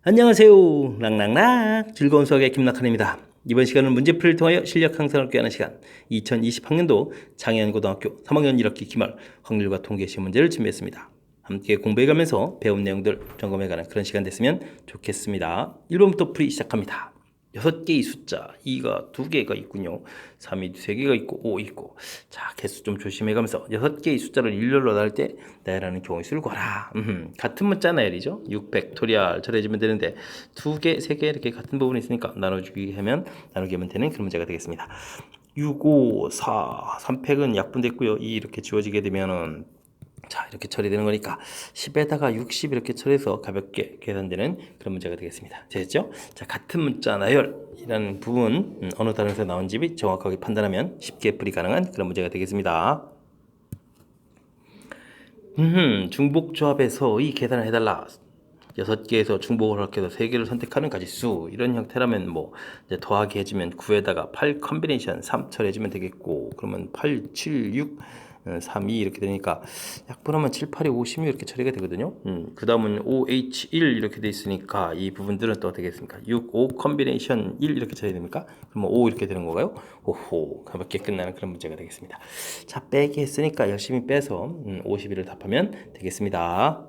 안녕하세요. 락락락 즐거운 수학의 김락한입니다. 이번 시간은 문제풀이를 통하여 실력 향상을 꾀하는 시간 2020학년도 장해안고등학교 3학년 1학기 기말 확률과 통계 시험 문제를 준비했습니다. 함께 공부해가면서 배운 내용들 점검해가는 그런 시간 됐으면 좋겠습니다. 1번부터 풀이 시작합니다. 6개의 숫자 2가 2개가 있군요. 3이 3개가 있고 5 있고, 자 개수 좀 조심해가면서 6개의 숫자를 일렬로 나눌 때 나열하는 경우의 수를 구하라. 같은 문자 나열이죠. 600토리알 처리해주면 되는데 2개, 3개 이렇게 같은 부분이 있으니까 나누기 하면 되는 그런 문제가 되겠습니다. 6, 5, 4, 3팩은 약분됐고요. 2 이렇게 지워지게 되면은 자 이렇게 처리되는 거니까 10에다가 60 이렇게 처리해서 가볍게 계산되는 그런 문제가 되겠습니다. 됐죠? 자 같은 문자 나열이라는 부분 어느 단어에서 나온 집이 정확하게 판단하면 쉽게 풀이 가능한 그런 문제가 되겠습니다. 중복조합에서 이 계산을 해달라. 6개에서 중복을 하게 해서 3개를 선택하는 가지수, 이런 형태라면 뭐 이제 더하기 해주면 9에다가 8 컨비네이션 3 처리해주면 되겠고, 그러면 8, 7, 6, 3, 2 이렇게 되니까 약분하면 7, 8이 56 이렇게 처리가 되거든요. 그 다음은 OH1 이렇게 돼 있으니까 이 부분들은 또 어떻게 되겠습니까? 6, 5 컨비네이션 1 이렇게 처리됩니까? 그러면 5 이렇게 되는 건가요? 오호, 가볍게 끝나는 그런 문제가 되겠습니다. 자, 빼기 했으니까 열심히 빼서 51을 답하면 되겠습니다.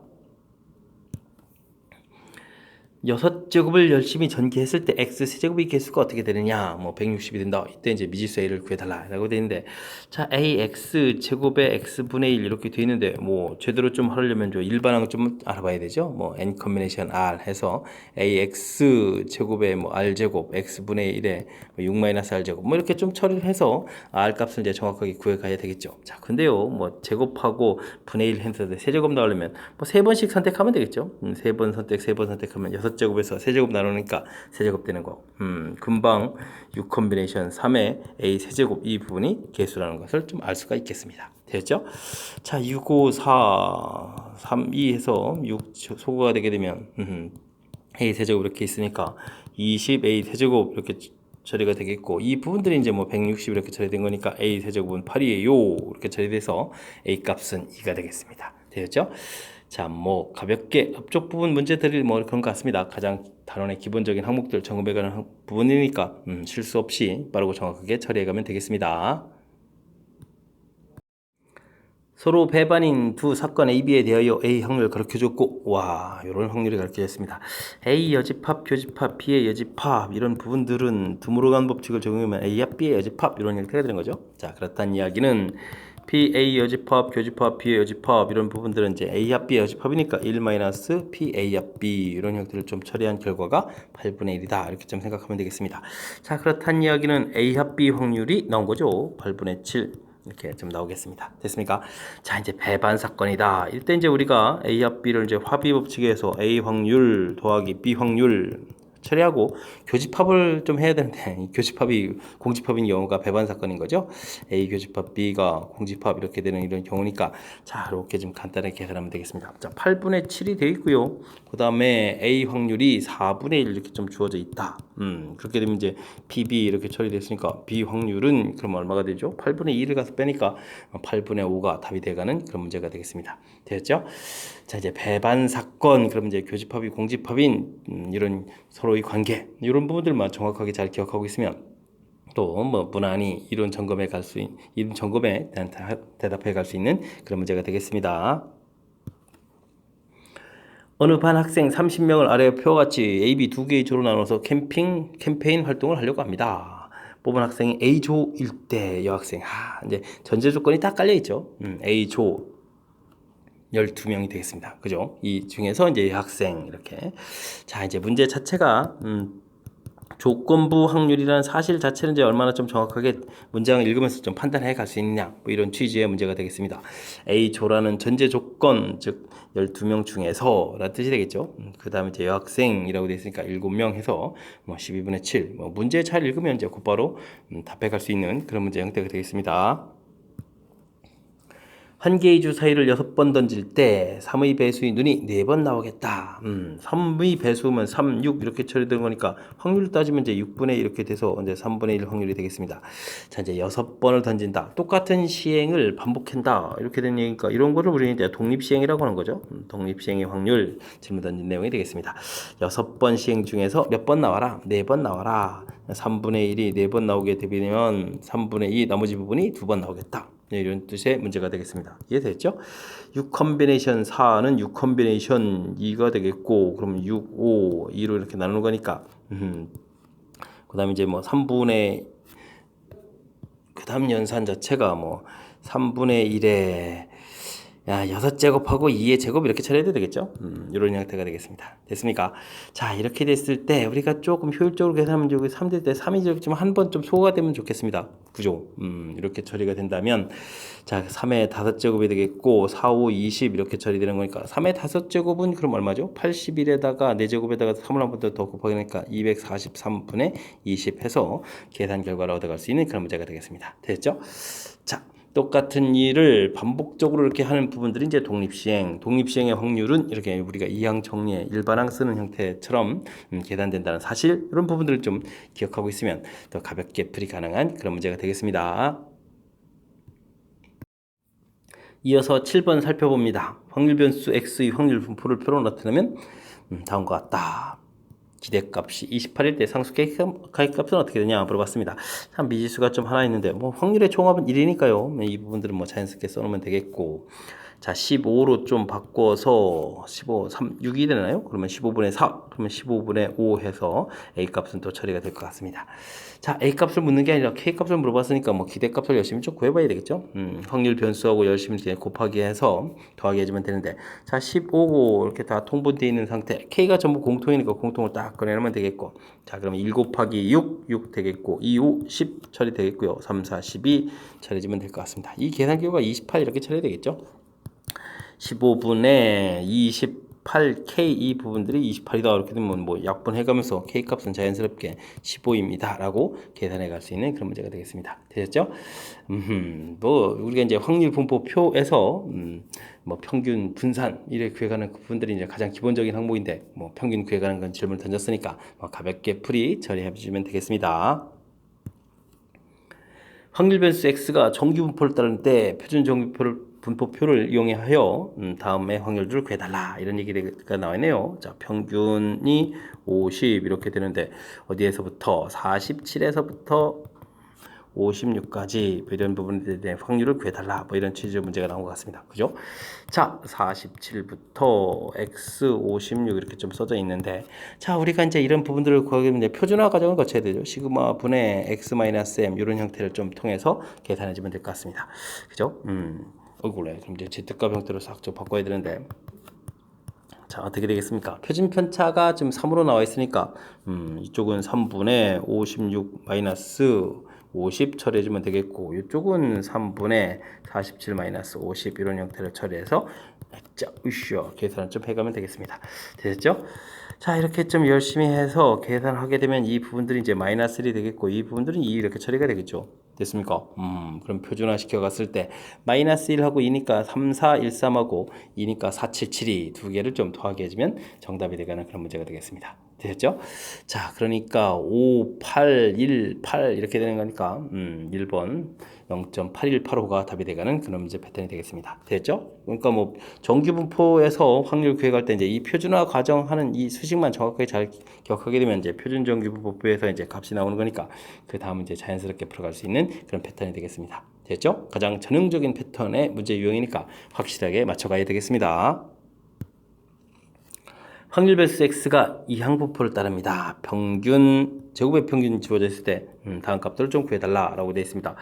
6제곱을 열심히 전개했을 때 x세제곱의 개수가 어떻게 되느냐, 뭐 160이 된다. 이때 이제 미지수 a를 구해달라 라고 되어 있는데, 자 ax 제곱에 x분의 1 이렇게 되어 있는데, 뭐 제대로 좀 하려면 좀 일반항 좀 알아봐야 되죠. 뭐 n 컨비네이션 r 해서 ax 제곱에 뭐 r 제곱 x분의 1에 6-r 제곱 뭐 이렇게 좀 처리를 해서 r 값을 이제 정확하게 구해가야 되겠죠. 자 근데요, 뭐 제곱하고 분의 1 해서 세제곱 나오려면 뭐 3번씩 선택하면 되겠죠. 3번 선택, 3번 선택하면 6제곱에서 세제곱 나누니까 세제곱 되는 거. 금방 6 컨비네이션 3의 a 세제곱 이 부분이 개수라는 것을 좀 알 수가 있겠습니다. 됐죠? 자, 6, 5, 4, 3, 2 해서 6 소거가 되게 되면 a 세제곱 이렇게 있으니까 20a 세제곱 이렇게 처리가 되겠고, 이 부분들이 이제 뭐 160 이렇게 처리된 거니까 a 세제곱은 8이에요 이렇게 처리돼서 a 값은 2가 되겠습니다. 되었죠? 자, 뭐 가볍게 앞쪽 부분 문제들이 뭐 그런 것 같습니다. 가장 단원의 기본적인 항목들 점검해가는 부분이니까 실수 없이 빠르고 정확하게 처리해가면 되겠습니다. 서로 배반인 두 사건 AB에 대하여 A 확률을 가르쳐줬고, 와, 이런 확률이 가르쳐졌습니다. A 여집합, 교집합, B의 여집합, 이런 부분들은 드물어간 법칙을 적용하면 A와 B의 여집합, 이런 형태가 되는 거죠. 자, 그렇다는 이야기는 PA 여집합, 교집합, B의 여집합, 이런 부분들은 이제 A와 B의 여집합이니까 1-PA와 B, 이런 형태를 좀 처리한 결과가 8분의 1이다. 이렇게 좀 생각하면 되겠습니다. 자, 그렇다는 이야기는 A와 B 확률이 나온 거죠. 8분의 7. 이렇게 좀 나오겠습니다. 됐습니까? 자, 이제 배반 사건이다. 이때 이제 우리가 A와 B를 이제 화비 법칙에서 A 확률 더하기 B 확률 처리하고 교집합을 좀 해야 되는데, 이 교집합이 공집합인 경우가 배반 사건인 거죠. A 교집합 B가 공집합 이렇게 되는 이런 경우니까, 자 이렇게 좀 간단하게 계산하면 되겠습니다. 자, 8분의 7이 되어 있고요. 그 다음에 A 확률이 4분의 1 이렇게 좀 주어져 있다. 그렇게 되면 이제 PB 이렇게 처리됐으니까 B 확률은 그럼 얼마가 되죠? 8분의 2를 가서 빼니까 8분의 5가 답이 돼가는 그런 문제가 되겠습니다. 되었죠? 자, 이제 배반 사건, 그럼 이제 교집합이 공집합인 이런 서로의 관계, 이런 부분들만 정확하게 잘 기억하고 있으면 또 뭐 무난히 이론 점검에 이론 점검에 대한 대답해 갈 수 있는 그런 문제가 되겠습니다. 어느 반 학생 30명을 아래 표와 같이 A, B 두 개의 조로 나눠서 캠페인 활동을 하려고 합니다. 뽑은 학생이 A조일 때 여학생, 이제 전제 조건이 딱 깔려 있죠. A조 12명이 되겠습니다. 그죠? 이 중에서 이제 여학생 이렇게. 자, 이제 문제 자체가 조건부 확률이라는 사실 자체는 이제 얼마나 좀 정확하게 문장을 읽으면서 좀 판단해 갈 수 있느냐, 뭐 이런 취지의 문제가 되겠습니다. A조라는 전제 조건, 즉 12명 중에서 라는 뜻이 되겠죠. 그 다음에 이제 여학생이라고 되어 있으니까 7명 해서 뭐 12분의 7, 뭐 문제 잘 읽으면 이제 곧바로 답해 갈 수 있는 그런 문제 형태가 되겠습니다. 한 개의 주 사이를 6번 던질 때 3의 배수의 눈이 4번 나오겠다. 3의 배수면 3, 6 이렇게 처리되는 거니까 확률 따지면 이제 6분의 1 이렇게 돼서 이제 3분의 1 확률이 되겠습니다. 자, 이제 6번을 던진다. 똑같은 시행을 반복한다. 이렇게 된 얘기니까 이런 거를 우리는 이제 독립시행이라고 하는 거죠. 독립시행의 확률 질문 던진 내용이 되겠습니다. 6번 시행 중에서 몇 번 나와라? 4번 나와라. 3분의 1이 4번 나오게 되면 3분의 2 나머지 부분이 2번 나오겠다. 이런 뜻의 문제가 되겠습니다. 이해됐죠? 6 컨비네이션 4는 6 컨비네이션 2가 되겠고, 그럼 6, 5, 2로 이렇게 나누는 거니까, 그 다음에 이제 뭐 3분의, 그 다음 연산 자체가 뭐 3분의 1에, 6제곱하고 2의 제곱 이렇게 처리해도 되겠죠? 이런 형태가 되겠습니다. 됐습니까? 자, 이렇게 됐을 때 우리가 조금 효율적으로 계산하면 여기 3될 때 3이 좀 한 번 좀 소화가 되면 좋겠습니다. 구조. 이렇게 처리가 된다면 자, 3의 5제곱이 되겠고 4, 5, 20 이렇게 처리되는 거니까 3의 5제곱은 그럼 얼마죠? 81에다가 4제곱에다가 3을 한 번 더 곱하니까 243분의 20 해서 계산 결과를 얻어갈 수 있는 그런 문제가 되겠습니다. 됐죠? 자, 똑같은 일을 반복적으로 이렇게 하는 부분들이 이제 독립시행. 독립시행의 확률은 이렇게 우리가 이항 정리에 일반항 쓰는 형태처럼 계산된다는 사실, 이런 부분들을 좀 기억하고 있으면 더 가볍게 풀이 가능한 그런 문제가 되겠습니다. 이어서 7번 살펴봅니다. 확률 변수 x의 확률 분포를 표로 나타내면 다음과 같다. 기대값이 28일 때 상수 K값은 어떻게 되냐 물어봤습니다. 참 미지수가 좀 하나 있는데 뭐 확률의 종합은 1이니까요. 이 부분들은 뭐 자연스럽게 써놓으면 되겠고, 자 15로 좀 바꿔서 15, 3, 6이 되나요? 그러면 15분의 4, 그러면 15분의 5 해서 A값은 또 처리가 될 것 같습니다. 자, A값을 묻는 게 아니라 K값을 물어봤으니까 뭐 기대값을 열심히 좀 구해봐야 되겠죠? 확률 변수하고 열심히 곱하기 해서 더하기 해주면 되는데, 자 15고 이렇게 다 통분되어 있는 상태, K가 전부 공통이니까 공통을 딱 꺼내놓으면 되겠고, 자 그러면 1 곱하기 6 되겠고 2, 5, 10 처리되겠고요. 3, 4, 12 처리해주면 될 것 같습니다. 이 계산 결과 28 이렇게 처리되겠죠? 15분의 28K 이 부분들이 28이다 이렇게 되면 뭐 약분해가면서 K값은 자연스럽게 15입니다 라고 계산해 갈 수 있는 그런 문제가 되겠습니다. 되셨죠? 뭐 우리가 이제 확률 분포표에서 뭐 평균 분산 이래 구해가는 그 부분들이 이제 가장 기본적인 항목인데, 뭐 평균 구해가는 건 질문을 던졌으니까 뭐 가볍게 풀이 처리해 주시면 되겠습니다. 확률 변수 x가 정규 분포를 따르는 때 표준 정규 분포표를 이용하여 다음에 확률들을 구해달라 이런 얘기가 나와 있네요. 자, 평균이 50 이렇게 되는데 어디에서부터 47에서부터 56까지 이런 부분에 대한 확률을 구해달라 뭐 이런 취지의 문제가 나온 것 같습니다. 그죠? 자, 47부터 x 56 이렇게 좀 써져 있는데, 자 우리가 이제 이런 부분들을 구하게 되면 표준화 과정을 거쳐야 되죠. 시그마 분의 x 마이너스 m 이런 형태를 좀 통해서 계산해주면 될 것 같습니다. 그죠? 얼굴에 그럼 이제 z값 형태로 싹 좀 바꿔야 되는데, 자 어떻게 되겠습니까? 표준 편차가 지금 3으로 나와 있으니까 이쪽은 3분의 56 마이너스 50 처리해주면 되겠고, 이쪽은 3분의 47 마이너스 50 이런 형태를 처리해서 계산을 좀 해가면 되겠습니다. 됐죠? 자 이렇게 좀 열심히 해서 계산하게 되면 이 부분들이 이제 마이너스 1이 되겠고, 이 부분들은 2 이렇게 처리가 되겠죠. 됐습니까? 그럼 표준화 시켜갔을 때 마이너스 1하고 2니까 3, 4, 1, 3하고 2니까 4, 7, 7이 두 개를 좀 더하게 해주면 정답이 되가는 그런 문제가 되겠습니다. 되셨죠? 자 그러니까 5, 8, 1, 8 이렇게 되는 거니까 1번 0.8185가 답이 되가는 그런 문제 패턴이 되겠습니다. 됐죠? 그러니까 뭐 정규 분포에서 확률 구해갈 때 이제 이 표준화 과정하는 이 수식만 정확하게 잘 기억하게 되면 이제 표준 정규 분포에서 이제 값이 나오는 거니까 그 다음은 이제 자연스럽게 풀어갈 수 있는 그런 패턴이 되겠습니다. 됐죠? 가장 전형적인 패턴의 문제 유형이니까 확실하게 맞춰가야 되겠습니다. 확률 변수 x가 이항 분포를 따릅니다. 평균 제곱의 평균이 주어져 있을 때 다음 값들을 좀 구해달라라고 되어 있습니다.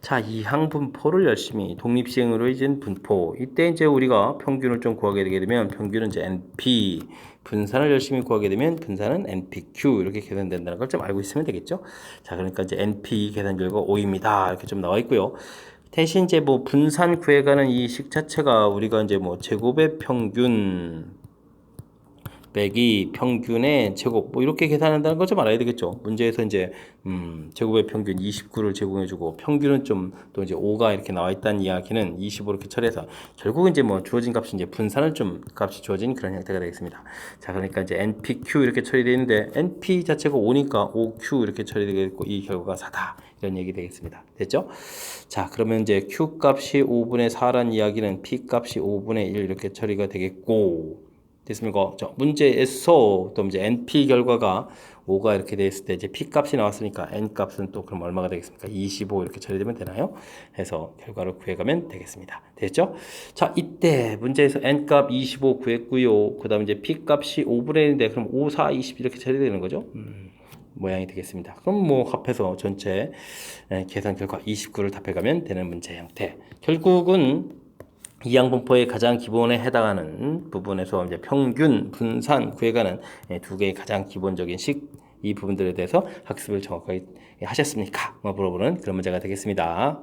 자, 이항 분포를 열심히 독립시행으로 이젠 분포, 이때 이제 우리가 평균을 좀 구하게 되게 되면 평균은 이제 NP, 분산을 열심히 구하게 되면 분산은 NPQ 이렇게 계산된다는 걸 좀 알고 있으면 되겠죠. 자, 그러니까 이제 NP 계산 결과 5입니다 이렇게 좀 나와 있고요. 대신 이제 뭐 분산 구해가는 이 식 자체가 우리가 이제 뭐 제곱의 평균 빼기 평균의 제곱 뭐 이렇게 계산한다는 걸 좀 알아야 되겠죠. 문제에서 이제 제곱의 평균 29를 제공해주고 평균은 좀 또 이제 5가 이렇게 나와 있다는 이야기는 25 이렇게 처리해서 결국은 이제 뭐 주어진 값이 이제 분산을 좀 값이 주어진 그런 형태가 되겠습니다. 자, 그러니까 이제 NPQ 이렇게 처리되어 있는데 NP 자체가 5니까 OQ 이렇게 처리되겠고 이 결과가 4다. 이런 얘기 되겠습니다. 됐죠? 자, 그러면 이제 Q 값이 5분의 4란 이야기는 P 값이 5분의 1 이렇게 처리가 되겠고, 됐습니까? 자, 문제에서 또 이제 NP 결과가 5가 이렇게 돼 있을 때 이제 P 값이 나왔으니까 N 값은 또 그럼 얼마가 되겠습니까? 25 이렇게 처리되면 되나요? 해서 결과를 구해가면 되겠습니다. 됐죠? 자, 이때 문제에서 N 값 25 구했고요. 그 다음 이제 P 값이 5분의 1인데 그럼 5, 4, 20 이렇게 처리되는 거죠? 모양이 되겠습니다. 그럼 뭐 합해서 전체 계산 결과 29를 답해가면 되는 문제 형태. 결국은 이 양분포의 가장 기본에 해당하는 부분에서 이제 평균, 분산 구해가는 두 개의 가장 기본적인 이 부분들에 대해서 학습을 정확하게 하셨습니까? 물어보는 그런 문제가 되겠습니다.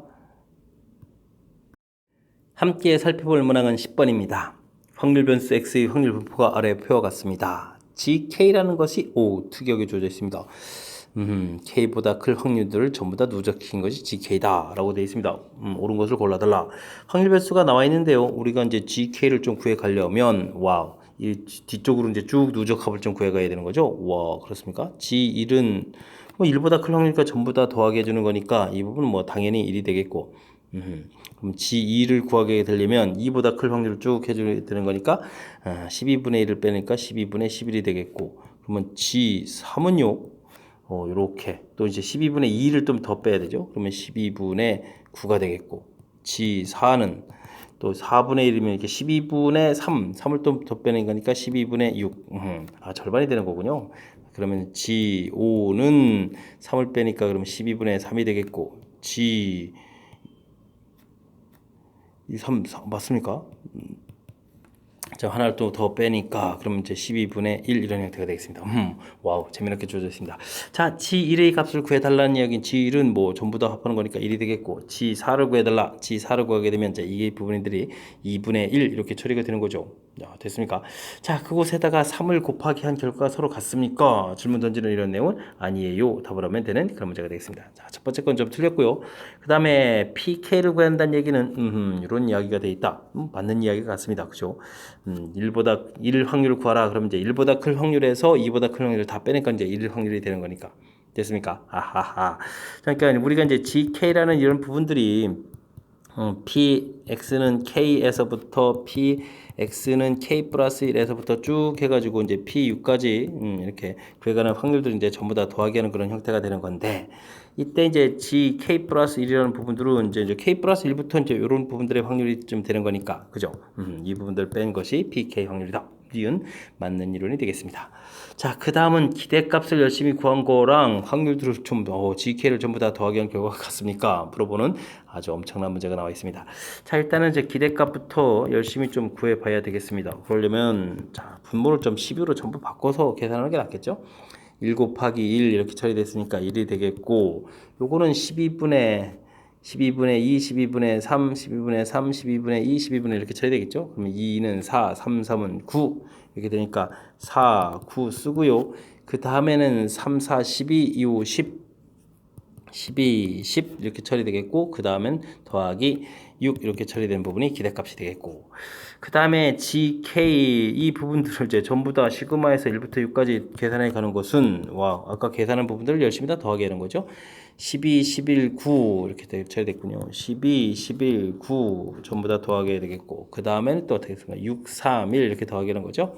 함께 살펴볼 문항은 10번입니다. 확률 변수 x의 확률 분포가 아래 표와 같습니다. GK라는 것이 O 투격에 주어져 있습니다. K보다 클 확률들을 전부 다 누적시킨 것이 GK다 라고 되어 있습니다. 옳은 것을 골라달라. 확률 변수가 나와 있는데요. 우리가 이제 GK를 좀 구해 가려면 와우, 이 뒤쪽으로 이제 쭉 누적합을 좀 구해 가야 되는 거죠. 와, 그렇습니까? G1은 뭐 1보다 클 확률이니까 전부 다 더하게 해주는 거니까 이 부분은 뭐 당연히 1이 되겠고, 그럼 G2를 구하게 되려면 2보다 클 확률을 쭉 해줘야 되는 거니까 12분의 1을 빼니까 12분의 11이 되겠고, 그러면 G3은요 요렇게 또 이제 12분의 2를 좀 더 빼야 되죠. 그러면 12분의 9가 되겠고, G4는 또 4분의 1이면 이렇게 12분의 3을 좀 더 빼는 거니까 12분의 6. 절반이 되는 거군요. 그러면 G5는 3을 빼니까 그러면 12분의 3이 되겠고, G 3 맞습니까? 자, 하나를 또 더 빼니까 그러면 이제 12분의 1 이런 형태가 되겠습니다. 와우, 재미있게 주어져 있습니다. 자, G1의 값을 구해달라는 이야기는 G1은 뭐 전부 다 합하는 거니까 1이 되겠고, G4를 구해달라. G4를 구하게 되면 이제 이 부분들이 2분의 1 이렇게 처리가 되는 거죠. 자, 됐습니까? 자, 그곳에다가 3을 곱하기 한 결과가 서로 같습니까? 질문 던지는 이런 내용은 아니에요. 답을 하면 되는 그런 문제가 되겠습니다. 자, 첫 번째 건 좀 틀렸고요. 그 다음에 PK를 구한다는 얘기는 이런 이야기가 돼 있다. 맞는 이야기가 같습니다. 그죠? 1보다 1 확률을 구하라. 그러면 이제 1보다 클 확률에서 2보다 클 확률을 다 빼니까 이제 1 확률이 되는 거니까. 됐습니까? 아하하. 그러니까 우리가 이제 GK라는 이런 부분들이 PX는 K에서부터 PX는 K 플러스 1에서부터 쭉 해가지고 이제 P6까지 이렇게 구해가는 확률들 이제 전부 다 더하기 하는 그런 형태가 되는 건데, 이때 이제 GK 플러스 1이라는 부분들은 이제 K 플러스 1부터 이제 이런 부분들의 확률이 좀 되는 거니까, 그죠? 이 부분들 뺀 것이 PK 확률이다. 이은 맞는 이론이 되겠습니다. 자, 그 다음은 기대값을 열심히 구한 거랑 확률들을 좀 GK를 전부 다 더하기 한 결과가 같습니까? 물어보는 아주 엄청난 문제가 나와 있습니다. 자, 일단은 이제 기대값부터 열심히 좀 구해 봐야 되겠습니다. 그러려면 자, 분모를 좀 12로 전부 바꿔서 계산하는 게 낫겠죠? 1 곱하기 1 이렇게 처리됐으니까 1이 되겠고, 요거는 12분의 2, 12분의 3, 12분의 3, 12분의 2, 12분의 이렇게 처리되겠죠? 그러면 2는 4, 3, 3은 9 이렇게 되니까 4, 9 쓰고요. 그 다음에는 3, 4, 12, 2, 5, 10 12, 10 이렇게 처리되겠고, 그 다음엔 더하기 6 이렇게 처리된 부분이 기대값이 되겠고, 그 다음에 GK 이 부분들을 이제 전부 다 시그마에서 1부터 6까지 계산해 가는 것은 아까 계산한 부분들을 열심히 다 더하게 하는 거죠. 12, 11, 9 이렇게 처리됐군요. 12, 11, 9 전부 다 더하게 되겠고, 그 다음에는 또 어떻게 됐습니까? 6, 3, 1 이렇게 더하게 하는 거죠.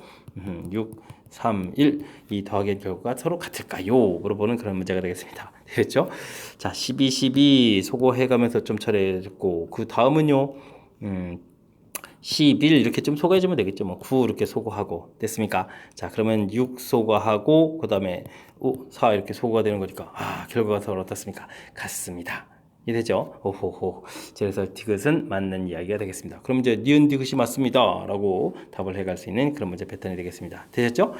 6, 3, 1 이 더하기 결과가 서로 같을까요? 물어보는 그런 문제가 되겠습니다. 되겠죠? 자, 12, 12 소거해가면서 좀 처리했고, 그 다음은요 11 이렇게 좀 소거해주면 되겠죠. 뭐 9 이렇게 소거하고 됐습니까? 자, 그러면 6 소거하고 그 다음에 5, 4 이렇게 소거가 되는 거니까 결과가 서로 어떻습니까? 같습니다. 이해되죠? 오호호. 그래서 디귿은 맞는 이야기가 되겠습니다. 그럼 이제 니은 디귿이 맞습니다 라고 답을 해갈 수 있는 그런 문제 패턴이 되겠습니다. 되셨죠?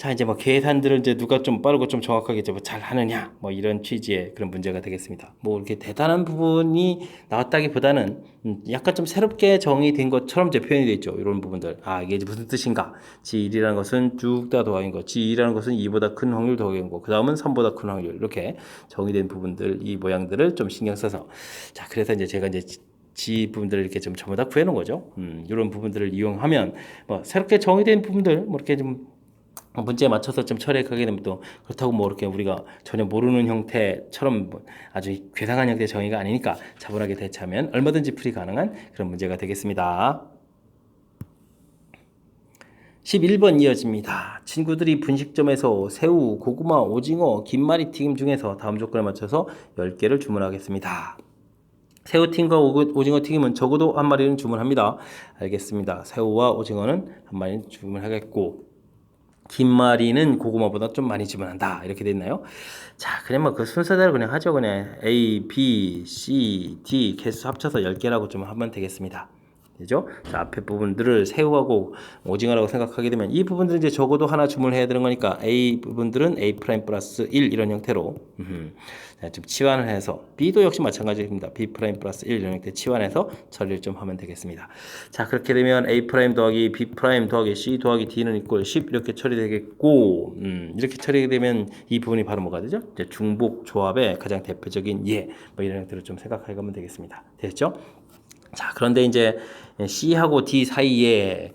자, 이제 뭐 계산들을 이제 누가 좀 빠르고 좀 정확하게 이제 뭐잘 하느냐, 뭐 이런 취지의 그런 문제가 되겠습니다. 뭐 이렇게 대단한 부분이 나왔다기보다는 약간 좀 새롭게 정의된 것처럼 이제 표현이 되어 있죠. 이런 부분들. 아, 이게 이제 무슨 뜻인가? 지1이라는 것은 쭉 다 더하기인 거, 지2라는 것은 2보다 큰 확률 더하기인 거, 그 다음은 3보다 큰 확률. 이렇게 정의된 부분들, 이 모양들을 좀 신경 써서. 자, 그래서 이제 제가 이제 지 부분들을 이렇게 좀 전부 다 구해놓은 거죠. 이런 부분들을 이용하면 뭐 새롭게 정의된 부분들, 뭐 이렇게 좀 문제에 맞춰서 좀 처리하게 되면 또 그렇다고 뭐 이렇게 우리가 전혀 모르는 형태처럼 뭐 아주 괴상한 형태의 정의가 아니니까 차분하게 대처하면 얼마든지 풀이 가능한 그런 문제가 되겠습니다. 11번 이어집니다. 친구들이 분식점에서 새우, 고구마, 오징어, 김말이 튀김 중에서 다음 조건에 맞춰서 10개를 주문하겠습니다. 새우튀김과 오징어 튀김은 적어도 한 마리는 주문합니다. 알겠습니다. 새우와 오징어는 한 마리는 주문하겠고 김말이는 고구마보다 좀 많이 주문한다. 이렇게 돼 있나요? 자, 그냥 뭐 그 순서대로 그냥 하죠. 그냥 A, B, C, D 개수 합쳐서 10개라고 좀 하면 되겠습니다. 되죠? 자, 앞에 부분들을 새우하고 오징어라고 생각하게 되면 이 부분들은 이제 적어도 하나 주문해야 되는 거니까 A 부분들은 A 프라임 플러스 1 이런 형태로 자, 좀 치환을 해서 B도 역시 마찬가지입니다. B 프라임 플러스 1 이런 형태 치환해서 처리를 좀 하면 되겠습니다. 자, 그렇게 되면 A 프라임 더하기 B 프라임 더하기 C 더하기 D는 이꼴 10 이렇게 처리되겠고 이렇게 처리하게 되면 이 부분이 바로 뭐가 되죠? 이제 중복 조합의 가장 대표적인 뭐 이런 형태로 좀 생각해 가면 되겠습니다. 됐죠? 자, 그런데 이제 C하고 D 사이에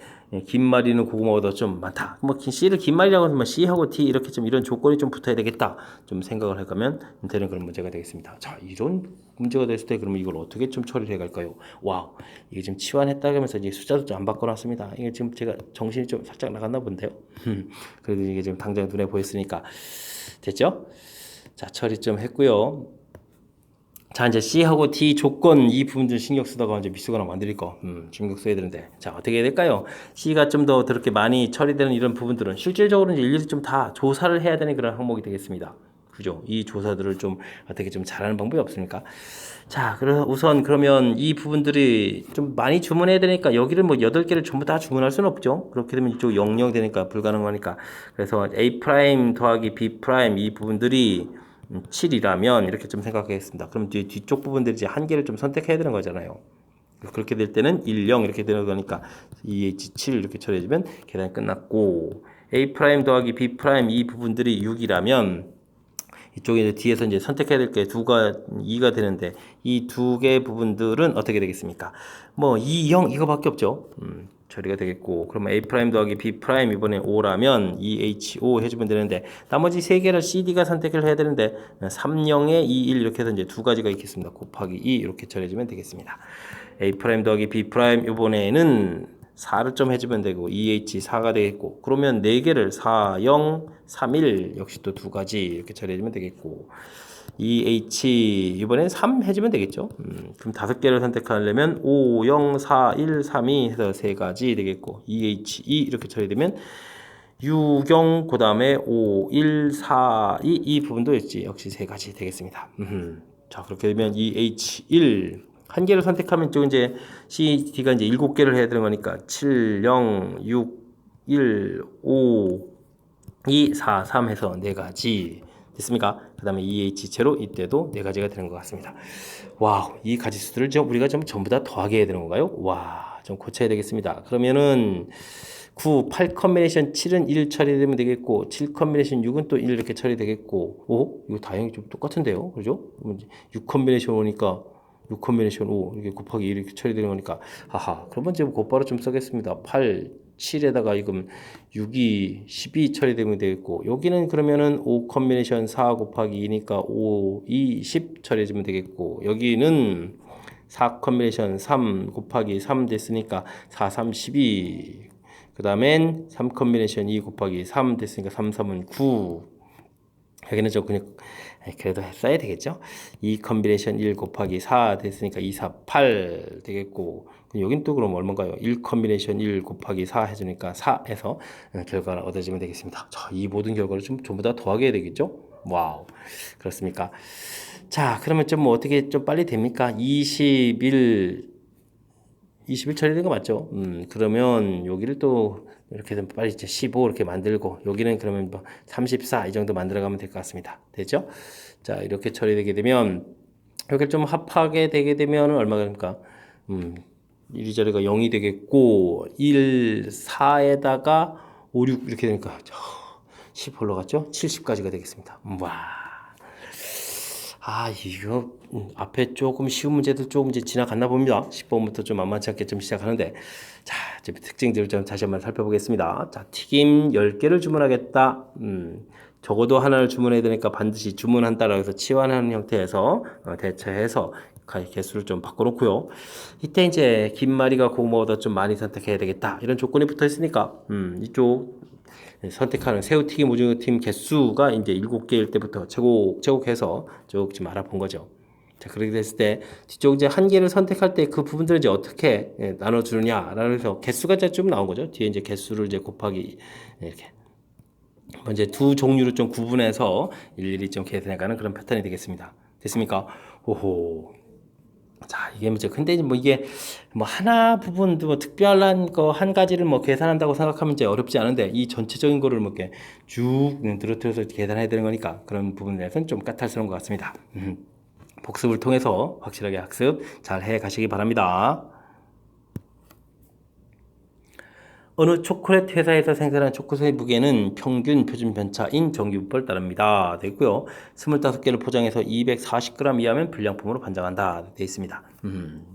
김말이는 고구마보다 좀 많다. 뭐 C를 김말이라고 하면 C하고 D 이렇게 좀 이런 조건이 좀 붙어야 되겠다. 좀 생각을 할 거면 되는 그런 문제가 되겠습니다. 자, 이런 문제가 됐을 때 그러면 이걸 어떻게 좀 처리를 해 갈까요? 와우, 이게 지금 치환했다고 하면서 이제 숫자도 좀 안 바꿔놨습니다. 이게 지금 제가 정신이 좀 살짝 나갔나 본데요. 그래도 이게 지금 당장 눈에 보였으니까 됐죠? 자, 처리 좀 했고요. 자, 이제 C하고 D 조건 이 부분들 신경 쓰다가 이제 미수거나 만들 거 신경 써야 되는데 자, 어떻게 해야 될까요? C가 좀 더 그렇게 많이 처리되는 이런 부분들은 실질적으로 이제 일일이 좀 다 조사를 해야 되는 그런 항목이 되겠습니다. 그죠? 이 조사들을 좀 어떻게 좀 잘하는 방법이 없습니까? 자, 그래서 우선 그러면 이 부분들이 좀 많이 주문해야 되니까 여기를 뭐 8개를 전부 다 주문할 수는 없죠. 그렇게 되면 이쪽 00 되니까 불가능하니까. 그래서 A 프라임 더하기 B 프라임 이 부분들이 7이라면 이렇게 좀 생각하겠습니다. 그럼 뒤쪽 부분들이 이제 한 개를 좀 선택해야 되는 거잖아요. 그렇게 될 때는 1, 0 이렇게 되는 거니까 2H7 이렇게 처리해주면 계산이 끝났고 A 프라임 더하기 B 프라임 이 부분들이 6이라면 이쪽에 이제 뒤에서 이제 선택해야 될 게 2가 되는데 이 두 개 부분들은 어떻게 되겠습니까? 뭐 2, 0 이거밖에 없죠. 처리가 되겠고 그러면 A 프라임 더하기 B 프라임 이번에 5라면 2H5 해주면 되는데 나머지 세 개를 CD가 선택을 해야 되는데 3, 0에 2, 1 이렇게 해서 이제 두 가지가 있겠습니다. 곱하기 2 이렇게 처리해주면 되겠습니다. A 프라임 더하기 B 프라임 이번에는 4를 좀 해주면 되고 2H4가 되겠고 그러면 4개를 4, 0, 3, 1 역시 또 두 가지 이렇게 처리해주면 되겠고 2H 이번엔 3 해주면 되겠죠. 그럼 5개를 선택하려면 5, 0, 4, 1, 3, 2 해서 세 가지 되겠고 2H2 이렇게 처리되면 6, 0, 그 다음에 5, 1, 4, 2 이 부분도 역시 세 가지 되겠습니다. 자, 그렇게 되면 2H1 한 개를 선택하면 또 이제 CD가 이제 7개를 해야 되는 거니까 7, 0, 6, 1, 5, 2, 4, 3 해서 네 가지 됐습니까? 그 다음에 EH0 이때도 네 가지가 되는 것 같습니다. 와우, 이 가지수들을 우리가 좀 전부 다 더하게 해야 되는 건가요? 와, 좀 고쳐야 되겠습니다. 그러면은 9, 8 컨비네이션 7은 1 처리되면 되겠고 7 컨비네이션 6은 또 1 이렇게 처리되겠고 이거 다행히 좀 똑같은데요. 그죠? 6 컨비네이션 오니까 6 컨비네이션 5 이렇게 곱하기 1 이렇게 처리되는 거니까 하하 그러면 이제 곧바로 좀 쓰겠습니다. 8, 7에다가 이금 6이 12 처리되면 되겠고 여기는 그러면은 5 컨비네이션 4 곱하기 2니까 5, 2, 10 처리해주면 되겠고 여기는 4 컨비네이션 3 곱하기 3 됐으니까 4, 3, 12 그 다음엔 3 컨비네이션 2 곱하기 3 됐으니까 3, 3은 9 여기는 좀 그냥 그래도 써야 되겠죠. 2 컨비네이션 1 곱하기 4 됐으니까 2, 4, 8 되겠고 여긴 또 그럼 얼마인가요? 1 컨비네이션 1 곱하기 4 해주니까 4 해서 결과를 얻어지면 되겠습니다. 자, 이 모든 결과를 좀 전부 다 더하게 되겠죠? 와우, 그렇습니까? 자, 그러면 좀 뭐 어떻게 좀 빨리 됩니까? 21 21 처리된 거 맞죠? 그러면 여기를 또 이렇게 좀 빨리 이제 15 이렇게 만들고 여기는 그러면 뭐 34 이 정도 만들어 가면 될 것 같습니다. 됐죠? 자, 이렇게 처리되게 되면 여기를 좀 합하게 되게 되면 얼마가 됩니까? 이리저리가 0이 되겠고 1, 4에다가 5, 6 이렇게 되니까 10 올라갔죠? 70까지가 되겠습니다. 와. 아, 이거 앞에 조금 쉬운 문제들 조금 이제 지나갔나 봅니다. 10번부터 좀 만만치 않게 좀 시작하는데 자, 이제 특징들을 좀 다시 한번 살펴보겠습니다. 자, 튀김 10개를 주문하겠다. 적어도 하나를 주문해야 되니까 반드시 주문한다라고 해서 치환하는 형태에서 대처해서 개수를 좀 바꿔놓고요. 이때 이제 김말이가 고모보다 좀 많이 선택해야 되겠다. 이런 조건이 붙어 있으니까 이쪽 선택하는 새우튀김 오징어튀김 개수가 이제 7개일 때부터 제곱해서 쭉 좀 알아본 거죠. 자, 그렇게 됐을 때 뒤쪽 이제 한 개를 선택할 때 그 부분들을 이제 어떻게 나눠주느냐라고 해서 개수가 이제 좀 나온 거죠. 뒤에 이제 개수를 이제 곱하기 이렇게 이제 두 종류로 좀 구분해서 일일이 좀 계산해가는 그런 패턴이 되겠습니다. 됐습니까? 오호. 자, 이게 문제. 근데 뭐 이게 뭐 하나 부분도 뭐 특별한 거 한 가지를 뭐 계산한다고 생각하면 이제 어렵지 않은데 이 전체적인 거를 뭐 이렇게 쭉 늘어뜨려서 계산해야 되는 거니까 그런 부분에 대해서는 좀 까탈스러운 것 같습니다. 복습을 통해서 확실하게 학습 잘 해 가시기 바랍니다. 어느 초콜릿 회사에서 생산한 초콜릿의 무게는 평균 표준 편차인 정규분법을 따릅니다. 되고요. 25개를 포장해서 240g 이하면 불량품으로 판정한다. 되어 있습니다.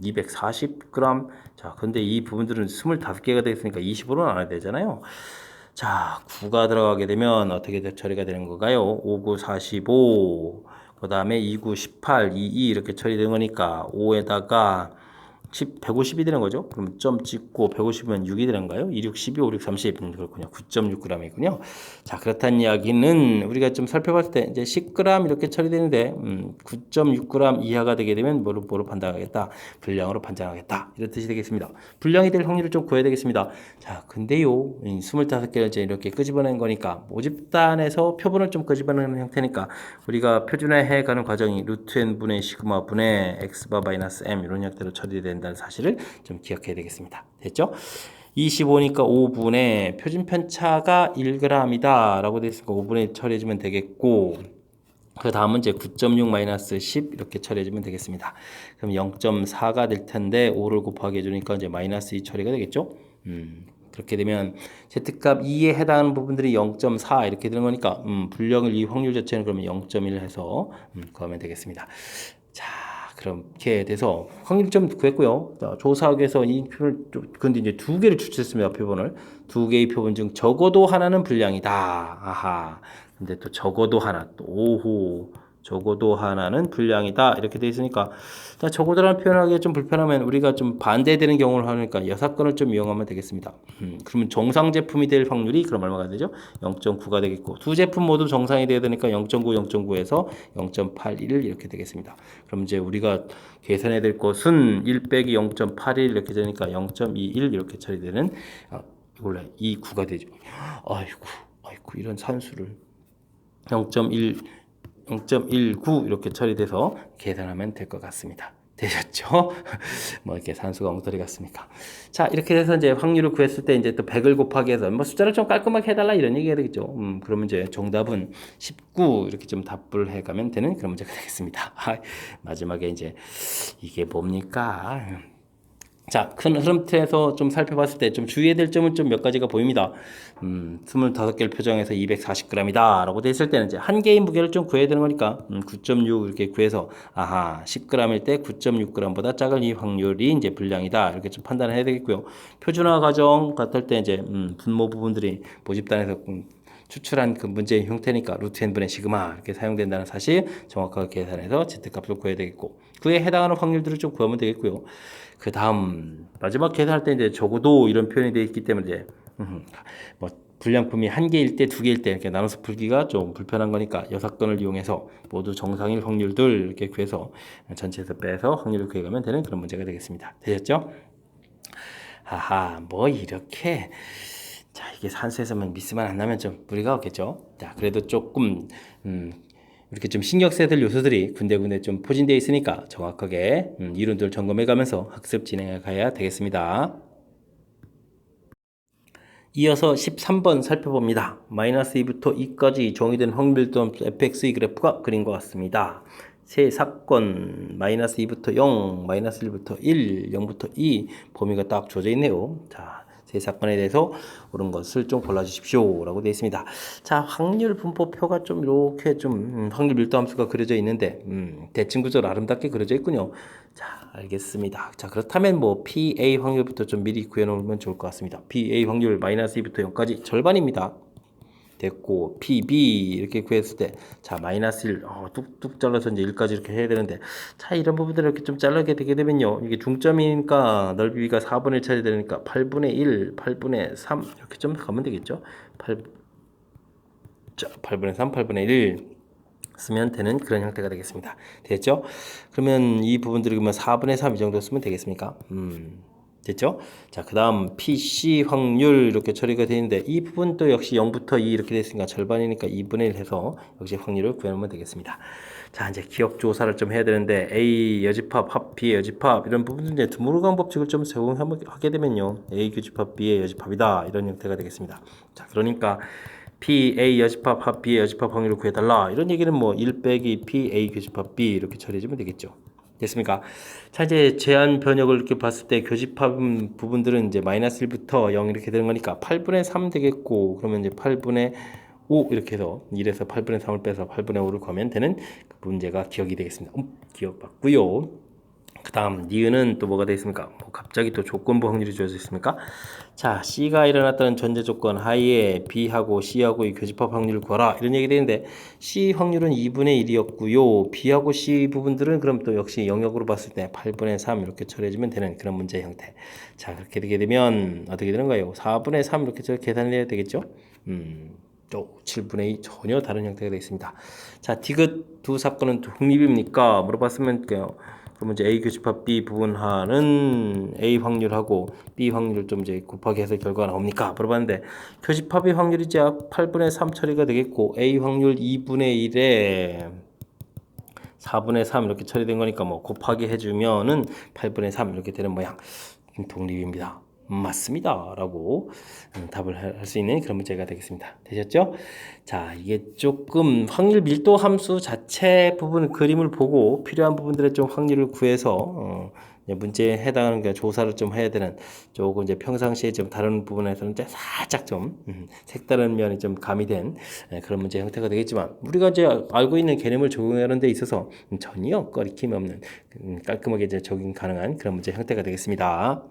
240g. 자, 근데 이 부분들은 25개가 되겠으니까 20으로 나눠야 되잖아요. 자, 9가 들어가게 되면 어떻게 처리가 되는 건가요? 5, 9, 45. 그 다음에 2, 9, 18, 2, 2 이렇게 처리되는 거니까 5에다가 150이 되는 거죠. 그럼 점 찍고 150이면 6이 되는가요? 2, 6, 12, 5, 6, 30. 그렇군요. 9.6g이군요. 자, 그렇다는 이야기는 우리가 좀 살펴봤을 때 이제 10g 이렇게 처리되는데 9.6g 이하가 되게 되면 뭐로 판단하겠다? 불량으로 판단하겠다. 이런 뜻이 되겠습니다. 불량이 될 확률을 좀 구해야 되겠습니다. 자, 근데요. 25개를 이제 이렇게 끄집어낸 거니까 모집단에서 표본을 좀 끄집어내는 형태니까 우리가 표준화해 가는 과정이 루트 n 분의 시그마 분의 x바 마이너스 m 이런 형태로 처리된다는 사실을 좀 기억해야 되겠습니다. 됐죠? 25니까 5분의 표준 편차가 1g이다 라고 되어 있으니까 5분의 처리해주면 되겠고 그 다음은 이제 9.6 마이너스 10 이렇게 처리해주면 되겠습니다. 그럼 0.4가 될 텐데 5를 곱하기 해주니까 이제 마이너스 2 처리가 되겠죠? 그렇게 되면 z값 2에 해당하는 부분들이 0.4 이렇게 되는 거니까 불량을 이 확률 자체는 그러면 0.1 해서 그러면 되겠습니다. 자, 그렇게 돼서 확률 좀 구했고요. 조사학에서 이 표를 근데 이제 두 개를 추출했습니다. 표본을 두 개의 표본 중 적어도 하나는 불량이다. 아하. 근데 또 적어도 하나 또 오호. 적어도 하나는 불량이다 이렇게 돼 있으니까 적어도라는 표현하기가 좀 불편하면 우리가 좀 반대되는 경우를 하니까 여사건을 좀 이용하면 되겠습니다. 그러면 정상 제품이 될 확률이 그럼 얼마가 되죠? 0.9가 되겠고 두 제품 모두 정상이 돼야 되니까 0.9, 0.9에서 0.81 이렇게 되겠습니다. 그럼 이제 우리가 계산해야 될 것은 1 빼기 0.81 이렇게 되니까 0.21 이렇게 처리되는 원래 이 9가 되죠. 아이고 이런 산수를 0.19 이렇게 처리돼서 계산하면 될 것 같습니다. 되셨죠? 뭐 이렇게 산수가 엉터리 같습니까? 자, 이렇게 해서 이제 확률을 구했을 때 이제 또 100을 곱하기 해서 뭐 숫자를 좀 깔끔하게 해달라 이런 얘기가 되겠죠. 그러면 이제 정답은 19 이렇게 좀 답을 해가면 되는 그런 문제가 되겠습니다. 마지막에 이제 이게 뭡니까? 자, 큰 흐름틀에서 좀 살펴봤을 때 좀 주의해야 될 점은 좀 몇 가지가 보입니다. 25개를 표정해서 240g이다 라고 돼 있을 때는 이제 한 개의 무게를 좀 구해야 되는 거니까 9.6 이렇게 구해서 아하 10g일 때 9.6g보다 작을 이 확률이 이제 불량이다 이렇게 좀 판단을 해야 되겠고요. 표준화 과정 같을 때 이제 분모 부분들이 모집단에서 추출한 그 문제의 형태니까 루트 n분의 시그마 이렇게 사용된다는 사실 정확하게 계산해서 z값을 구해야 되겠고 그에 해당하는 확률들을 좀 구하면 되겠고요. 그 다음 마지막 계산할 때 이제 적어도 이런 표현이 되어 있기 때문에 이제 뭐 불량품이 한 개일 때, 두 개일 때 이렇게 나눠서 풀기가 좀 불편한 거니까 여사건을 이용해서 모두 정상일 확률들 이렇게 구해서 전체에서 빼서 확률을 구해가면 되는 그런 문제가 되겠습니다. 되셨죠? 하하, 뭐 이렇게 자 이게 산수에서만 미스만 안 나면 좀 무리가 없겠죠. 자 그래도 조금 이렇게 좀 신경 써야 될 요소들이 군데군데 좀 포진되어 있으니까 정확하게 이론들 점검해 가면서 학습 진행해 가야 되겠습니다. 이어서 13번 살펴봅니다. 마이너스 2부터 2까지 정의된 확률점 fx의 그래프가 그린 것 같습니다. 세 사건 마이너스 2부터 0, 마이너스 1부터 1, 0부터 2 범위가 딱 주어져 있네요. 자, 세 사건에 대해서 옳은 것을 좀 골라주십시오 라고 되어 있습니다. 자, 확률 분포표가 좀 이렇게 좀 확률 밀도 함수가 그려져 있는데 대칭 구조로 아름답게 그려져 있군요. 자, 알겠습니다. 자, 그렇다면 뭐 PA 확률부터 좀 미리 구해놓으면 좋을 것 같습니다. PA 확률 마이너스 2부터 0까지 절반입니다. 됐고 PB 이렇게 구했을 때 자 마이너스 1 뚝뚝 잘라서 이제 1까지 이렇게 해야 되는데 자 이런 부분들을 이렇게 좀 잘라게 되게 되면요 이게 중점이니까 넓이가 4분의 1 차례 되니까 8분의 1 8분의 3 이렇게 좀 가면 되겠죠. 8분의 3 8분의 1 쓰면 되는 그런 형태가 되겠습니다. 됐죠? 그러면 이 부분들이 그러면 4분의 3 이 정도 쓰면 되겠습니까? 됐죠? 자, 그 다음 PC 확률 이렇게 처리가 되는데 이 부분도 역시 0부터 2 이렇게 됐으니까 절반이니까 2분의 1 해서 역시 확률을 구해놓으면 되겠습니다. 자, 이제 기억 조사를 좀 해야 되는데 A 여집합, 합 B의 여집합 이런 부분들 이제 드모르간 법칙을 좀 적용하게 되면요 A 교집합 B의 여집합이다 이런 형태가 되겠습니다. 자, 그러니까 PA 여집합, 합 B의 여집합 확률을 구해달라 이런 얘기는 뭐 1 빼기 PA 교집합 B 이렇게 처리해주면 되겠죠. 됐습니까? 자, 이제 제한 변역을 이렇게 봤을 때 교집합 부분들은 이제 마이너스 1부터 0 이렇게 되는 거니까 8분의 3 되겠고, 그러면 이제 8분의 5 이렇게 해서 1에서 8분의 3을 빼서 8분의 5를 구하면 되는 그 문제가 기억이 되겠습니다. 기억받고요. 그 다음 니은은 또 뭐가 되어 있습니까? 뭐 갑자기 또 조건부 확률이 주어져 있습니까? 자, C가 일어났다는 전제 조건 하에 B하고 C하고의 교집합 확률을 구하라 이런 얘기 되는데 C 확률은 2분의 1이었고요. B하고 C 부분들은 그럼 또 역시 영역으로 봤을 때 8분의 3 이렇게 처리해주면 되는 그런 문제 형태. 자, 그렇게 되게 되면 어떻게 되는가요? 4분의 3 이렇게 계산을 해야 되겠죠? 또 7분의 2 전혀 다른 형태가 되겠습니다. 자, 디귿 두 사건은 독립입니까? 물어봤으면 그러면 이제 A 교집합 B 부분하는 A 확률하고 B 확률을 좀 이제 곱하기 해서 결과가 나옵니까? 물어봤는데 교집합의 확률이 이제 8분의 3 처리가 되겠고 A 확률 2분의 1에 4분의 3 이렇게 처리된 거니까 뭐 곱하기 해주면은 8분의 3 이렇게 되는 모양. 독립입니다. 맞습니다. 라고 답을 할 수 있는 그런 문제가 되겠습니다. 되셨죠? 자, 이게 조금 확률 밀도 함수 자체 부분 그림을 보고 필요한 부분들의 좀 확률을 구해서 문제에 해당하는 조사를 좀 해야 되는 조금 이제 평상시에 좀 다른 부분에서는 이제 살짝 좀 색다른 면이 좀 가미된 그런 문제 형태가 되겠지만 우리가 이제 알고 있는 개념을 적용하는 데 있어서 전혀 꺼리낌 없는 깔끔하게 이제 적용 가능한 그런 문제 형태가 되겠습니다.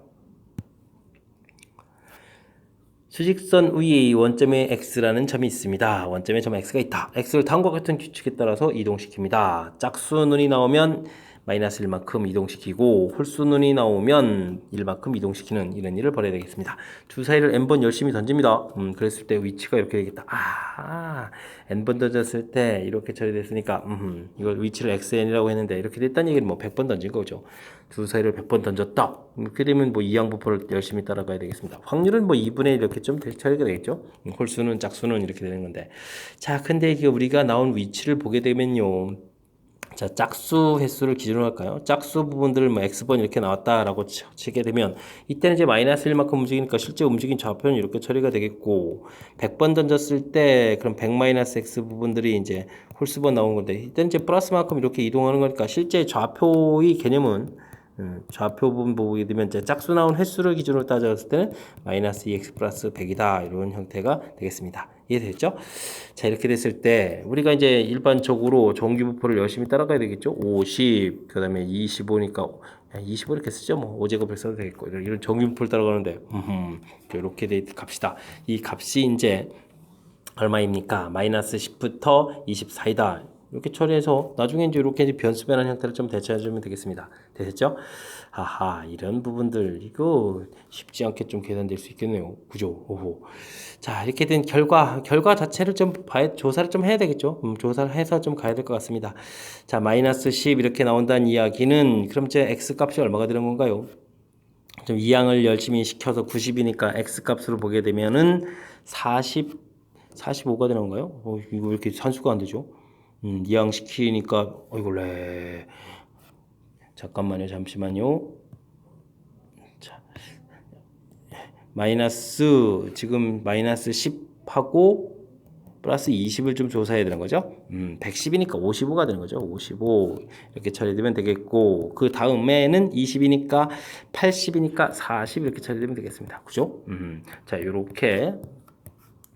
수직선 위의 원점에 x라는 점이 있습니다. 원점에 점 x가 있다. x를 다음과 같은 규칙에 따라서 이동시킵니다. 짝수눈이 나오면 마이너스 1만큼 이동시키고 홀수눈이 나오면 1만큼 이동시키는 이런 일을 벌여야 되겠습니다. 주사위를 n번 열심히 던집니다. 그랬을 때 위치가 이렇게 되겠다. n번 던졌을 때 이렇게 처리됐으니까 이걸 위치를 xn이라고 했는데 이렇게 됐다는 얘기는 뭐 100번 던진 거죠. 주사위를 100번 던졌다. 이렇게 되면 뭐 이항부포를 열심히 따라가야 되겠습니다. 확률은 뭐 2분의 1 이렇게 좀 처리가 되겠죠. 홀수는 짝수는 이렇게 되는 건데. 자, 근데 이게 우리가 나온 위치를 보게 되면요. 자, 짝수 횟수를 기준으로 할까요? 짝수 부분들을 뭐 x번 이렇게 나왔다라고 치게 되면 이때는 이제 마이너스 1만큼 움직이니까 실제 움직인 좌표는 이렇게 처리가 되겠고 100번 던졌을 때 그럼 100 마이너스 x 부분들이 이제 홀수번 나온 건데 이때는 이제 플러스만큼 이렇게 이동하는 거니까 실제 좌표의 개념은 좌표 부분 보게 되면 이제 짝수 나온 횟수를 기준으로 따졌을 때는 마이너스 2x 플러스 100이다 이런 형태가 되겠습니다. 이해됐죠? 자, 이렇게 됐을 때 우리가 이제 일반적으로 정기부포를 열심히 따라가야 되겠죠? 50, 그 다음에 25니까 25 이렇게 쓰죠. 뭐 5제곱을 써도 되겠고 이런 정기부포를 따라가는데 이렇게 돼 갑시다. 이 값이 이제 얼마입니까? 마이너스 10부터 24이다. 이렇게 처리해서 나중에 이제 이렇게 변수 변환 형태를 좀 대처해주면 되겠습니다. 되셨죠? 아하, 이런 부분들 이거 쉽지 않게 좀 계산될 수 있겠네요. 그죠? 오호. 자, 이렇게 된 결과 자체를 좀 조사를 좀 해야 되겠죠? 조사를 해서 좀 가야 될 것 같습니다. 자, 마이너스 10 이렇게 나온다는 이야기는 그럼 제 x 값이 얼마가 되는 건가요? 좀 이항을 열심히 시켜서 90이니까 x 값으로 보게 되면은 45가 되는 건가요? 이거 왜 이렇게 산수가 안 되죠? 이항시키니까 어이굴래 잠깐만요 잠시만요. 자, 마이너스 지금 마이너스 10하고 플러스 20을 좀 조사해야 되는 거죠. 110이니까 55가 되는 거죠. 55 이렇게 처리되면 되겠고 그 다음에는 20이니까 80이니까 40 이렇게 처리되면 되겠습니다. 그죠? 자 이렇게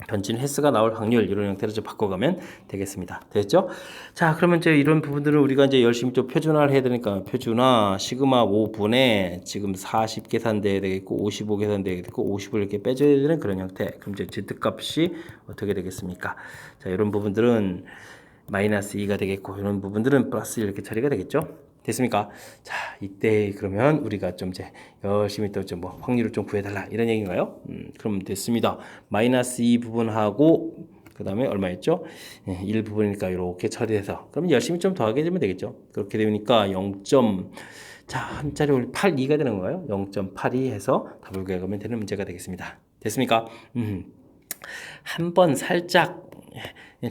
던진 횟수가 나올 확률 이런 형태로 좀 바꿔가면 되겠습니다. 됐죠? 자 그러면 이제 이런 부분들을 우리가 이제 열심히 좀 표준화를 해야 되니까 표준화 시그마 5분의 지금 40 계산돼야 되겠고 55 계산돼야 되겠고 50을 이렇게 빼줘야 되는 그런 형태. 그럼 이제 z-값이 어떻게 되겠습니까? 자 이런 부분들은 마이너스 2가 되겠고 이런 부분들은 플러스 이렇게 처리가 되겠죠? 됐습니까? 자 이때 그러면 우리가 좀 이제 열심히 또 좀 뭐 확률을 좀 구해달라 이런 얘기인가요? 그럼 됐습니다. 마이너스 2 부분하고 그 다음에 얼마였죠? 1 부분이니까 이렇게 처리해서 그럼 열심히 좀 더하게 해주면 되겠죠? 그렇게 되니까 0. 자 한자리 올리 82가 되는 건가요? 0.82 해서 답을 구해가면 되는 문제가 되겠습니다. 됐습니까? 한번 살짝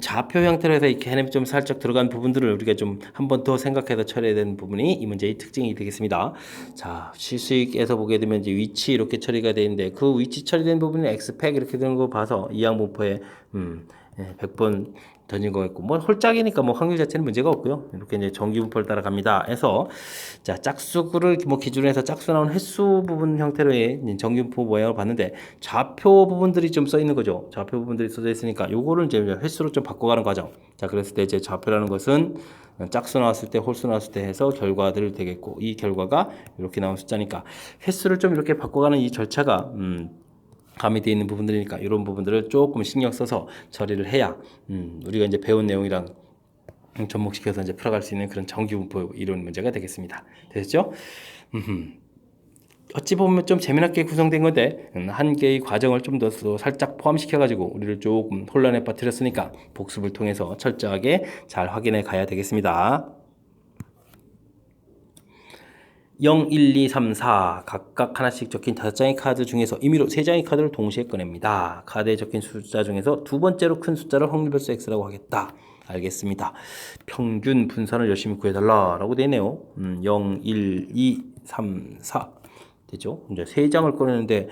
좌표 형태로 해서 이렇게 해내면 좀 살짝 들어간 부분들을 우리가 좀 한 번 더 생각해서 처리해야 되는 부분이 이 문제의 특징이 되겠습니다. 자, 실수익에서 보게 되면 이제 위치 이렇게 처리가 되는데 그 위치 처리된 부분이 X팩 이렇게 되는 거 봐서 이항분포에 100번 던진 거겠고 뭐 홀짝이니까 뭐 확률 자체는 문제가 없고요. 이렇게 이제 정기분포를 따라갑니다. 해서 자 짝수를 뭐 기준으로 해서 짝수 나온 횟수 부분 형태로의 정기분포 모양을 봤는데 좌표 부분들이 좀 써 있는 거죠. 좌표 부분들이 써져 있으니까 요거를 이제 횟수로 좀 바꿔가는 과정. 자 그랬을 때 이제 좌표라는 것은 짝수 나왔을 때 홀수 나왔을 때 해서 결과들이 되겠고 이 결과가 이렇게 나온 숫자니까 횟수를 좀 이렇게 바꿔가는 이 절차가 가미되어 있는 부분들이니까 이런 부분들을 조금 신경 써서 처리를 해야 우리가 이제 배운 내용이랑 접목시켜서 이제 풀어갈 수 있는 그런 정기분포 이론 문제가 되겠습니다. 됐죠? 어찌 보면 좀 재미나게 구성된 건데 한 개의 과정을 좀 더 살짝 포함시켜 가지고 우리를 조금 혼란에 빠뜨렸으니까 복습을 통해서 철저하게 잘 확인해 가야 되겠습니다. 0, 1, 2, 3, 4 각각 하나씩 적힌 5장의 카드 중에서 임의로 3장의 카드를 동시에 꺼냅니다. 카드에 적힌 숫자 중에서 두 번째로 큰 숫자를 확률별수 X라고 하겠다. 알겠습니다. 평균 분산을 열심히 구해달라 라고 되네요. 0, 1, 2, 3, 4 되죠? 이제 3장을 꺼내는데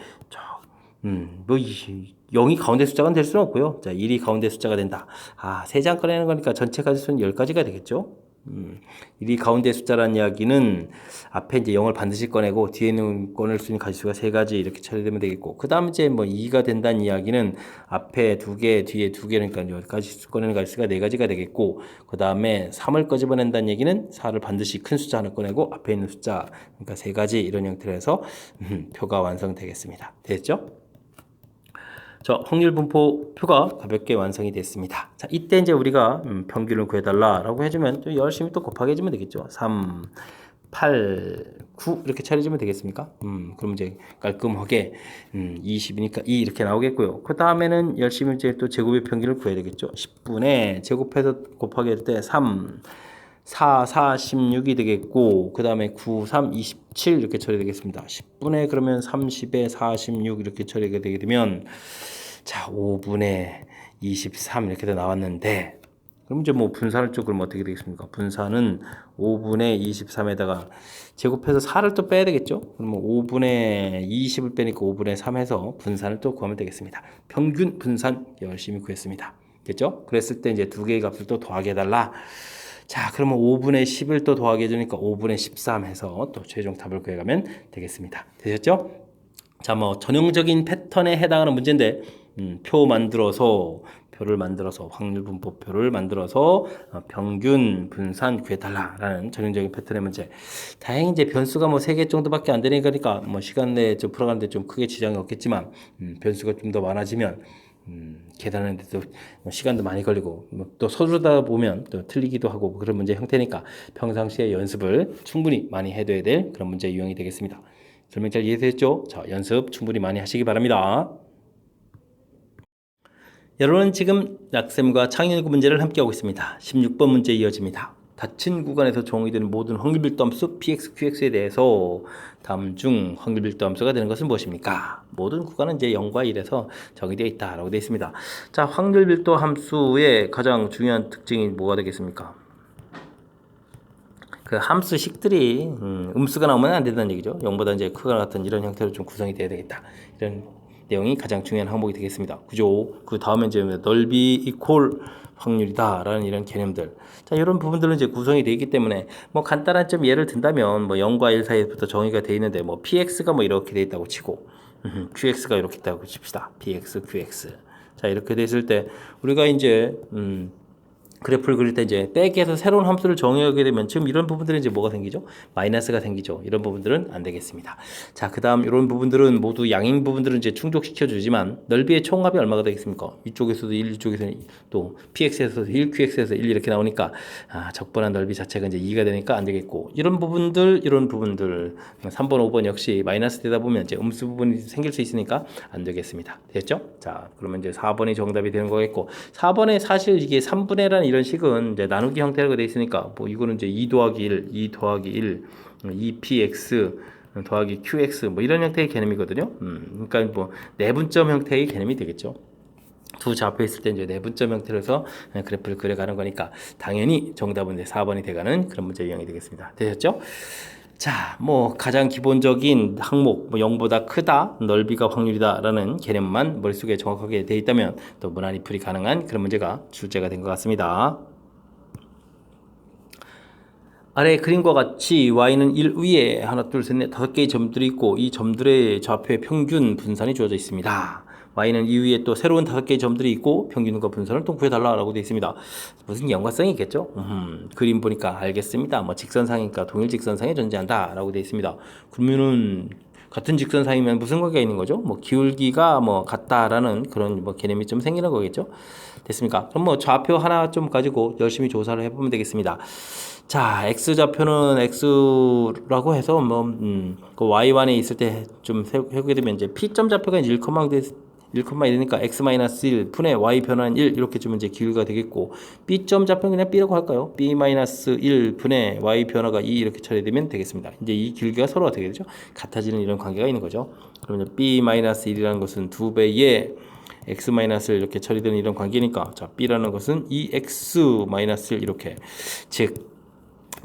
뭐 0이 가운데 숫자가 될 수는 없고요. 자, 1이 가운데 숫자가 된다. 3장 꺼내는 거니까 전체 가지 수는 10가지가 되겠죠? 1이 가운데 숫자라는 이야기는 앞에 이제 0을 반드시 꺼내고 뒤에는 꺼낼 수 있는 가지수가 3가지 이렇게 처리되면 되겠고 그 다음 이제 뭐 2가 된다는 이야기는 앞에 2개 뒤에 2개니까 여기까지 꺼내는 가지수가 4가지가 되겠고 그 다음에 3을 꺼집어낸다는 얘기는 4를 반드시 큰 숫자 하나 꺼내고 앞에 있는 숫자 그러니까 3가지 이런 형태로 해서 표가 완성되겠습니다. 됐죠? 저 확률 분포 표가 가볍게 완성이 됐습니다. 자, 이때 이제 우리가 평균을 구해달라라고 해주면 또 열심히 또 곱하기 해주면 되겠죠. 3, 8, 9 이렇게 처리해주면 되겠습니까? 그럼 이제 깔끔하게 20이니까 2 이렇게 나오겠고요. 그 다음에는 열심히 이제 또 제곱의 평균을 구해야 되겠죠. 10분의 제곱해서 곱하기 할 때 3, 4, 4, 16이 되겠고 그 다음에 9, 3, 27 이렇게 처리되겠습니다. 10분의 그러면 30에 46 이렇게 처리가 되게 되면 자 5분의 23 이렇게 돼 나왔는데 그럼 이제 뭐 분산을 쪽 그럼 어떻게 되겠습니까? 분산은 5분의 23에다가 제곱해서 4를 또 빼야 되겠죠? 그러면 5분의 20을 빼니까 5분의 3 해서 분산을 또 구하면 되겠습니다. 평균 분산 열심히 구했습니다. 됐죠? 그랬을 때 이제 두 개의 값을 또 더하게 해달라. 자, 그러면 5분의 10을 또 더하게 해주니까 5분의 13 해서 또 최종 답을 구해가면 되겠습니다. 되셨죠? 자, 뭐 전형적인 패턴에 해당하는 문제인데 표를 만들어서 확률 분포표를 만들어서 평균 분산 구해달라라는 전형적인 패턴의 문제. 다행히 이제 변수가 뭐 3개 정도밖에 안 되니까 뭐 시간 내에 좀 풀어가는데 좀 크게 지장이 없겠지만 변수가 좀 더 많아지면 계산하는데 도 시간도 많이 걸리고 또 서두르다 보면 또 틀리기도 하고 그런 문제 형태니까 평상시에 연습을 충분히 많이 해둬야 될 그런 문제 유형이 되겠습니다. 설명 잘 이해되셨죠? 자, 연습 충분히 많이 하시기 바랍니다. 여러분은 지금 약쌤과 창의연구 문제를 함께하고 있습니다. 16번 문제 이어집니다. 닫힌 구간에서 적용이 되는 모든 확률 밀도 함수 px, qx에 대해서 다음 중 확률 밀도 함수가 되는 것은 무엇입니까? 모든 구간은 이제 0과 1에서 정의되어 있다라고 되어 있습니다. 자, 확률 밀도 함수의 가장 중요한 특징이 뭐가 되겠습니까? 그 함수식들이 음수가 나오면 안 된다는 얘기죠. 0보다 이제 크거나 같은 이런 형태로 좀 구성이 돼야 되겠다. 이런 내용이 가장 중요한 항목이 되겠습니다. 구조. 그 다음에 이제 넓이 이퀄 확률이다라는 이런 개념들. 자, 이런 부분들은 이제 구성이 되어 있기 때문에 뭐 간단한 좀 예를 든다면 뭐 0과 1 사이부터 정의가 되어 있는데 뭐 px가 뭐 이렇게 되어 있다고 치고 qx가 이렇게 있다고 칩시다. px, qx. 자, 이렇게 됐을 때 우리가 이제 그래프를 그릴 때 이제 빼기해서 새로운 함수를 정의하게 되면 지금 이런 부분들은 이제 뭐가 생기죠? 마이너스가 생기죠. 이런 부분들은 안 되겠습니다. 자, 그 다음 이런 부분들은 모두 양인 부분들은 이제 충족시켜 주지만 넓이의 총합이 얼마가 되겠습니까? 이쪽에서도 1, 이쪽에서는 또 px에서도 1, qx에서 1 이렇게 나오니까 적분한 넓이 자체가 이제 2가 되니까 안 되겠고 이런 부분들 3번, 5번 역시 마이너스 되다 보면 이제 음수 부분이 생길 수 있으니까 안 되겠습니다. 됐죠? 자, 그러면 이제 4번이 정답이 되는 거겠고 4번에 사실 이게 3분의 1이라는 이런 식은 이제 나누기 형태로 되어 있으니까 뭐 이거는 이제 2 더하기 1, 2 더하기 1, 2px 더하기 qx 뭐 이런 형태의 개념이거든요. 그러니까 뭐 내분점 형태의 개념이 되겠죠. 두 좌표 있을 때 이제 내분점 형태로 해서 그래프를 그려가는 거니까 당연히 정답은 이제 4번이 돼가는 그런 문제 유형이 되겠습니다. 되셨죠? 자, 뭐 가장 기본적인 항목, 뭐 0보다 크다, 넓이가 확률이다라는 개념만 머릿속에 정확하게 돼 있다면 또 무난히 풀이 가능한 그런 문제가 출제가 된 것 같습니다. 아래 그림과 같이 y는 1 위에 하나, 둘, 셋, 넷, 5개의 점들이 있고 이 점들의 좌표의 평균 분산이 주어져 있습니다. y는 이 위에 또 새로운 5개의 점들이 있고 평균과 분산을 또 구해달라고 되어 있습니다. 무슨 연관성이 있겠죠? 그림 보니까 알겠습니다. 뭐 직선상이니까 동일 직선상에 존재한다 라고 되어 있습니다. 그러면은 같은 직선상이면 무슨 관계가 있는 거죠? 뭐 기울기가 뭐 같다라는 그런 뭐 개념이 좀 생기는 거겠죠? 됐습니까? 그럼 뭐 좌표 하나 좀 가지고 열심히 조사를 해보면 되겠습니다. 자, x좌표는 x라고 해서 그 y1에 있을 때 좀 해보게 되면 이제 p점 좌표가 이제 1,1이니까 x-1 분의 y 변화는 1 이렇게 주면 이제 기울기가 되겠고 b점 좌표는 그냥 b라고 할까요? b-1 분의 y 변화가 2 이렇게 처리되면 되겠습니다. 이제 이 기울기가 서로가 되게 되죠. 같아지는 이런 관계가 있는 거죠. 그러면 b-1이라는 것은 2배의 x-를 이렇게 처리되는 이런 관계니까 자, b라는 것은 2x-1 이렇게 즉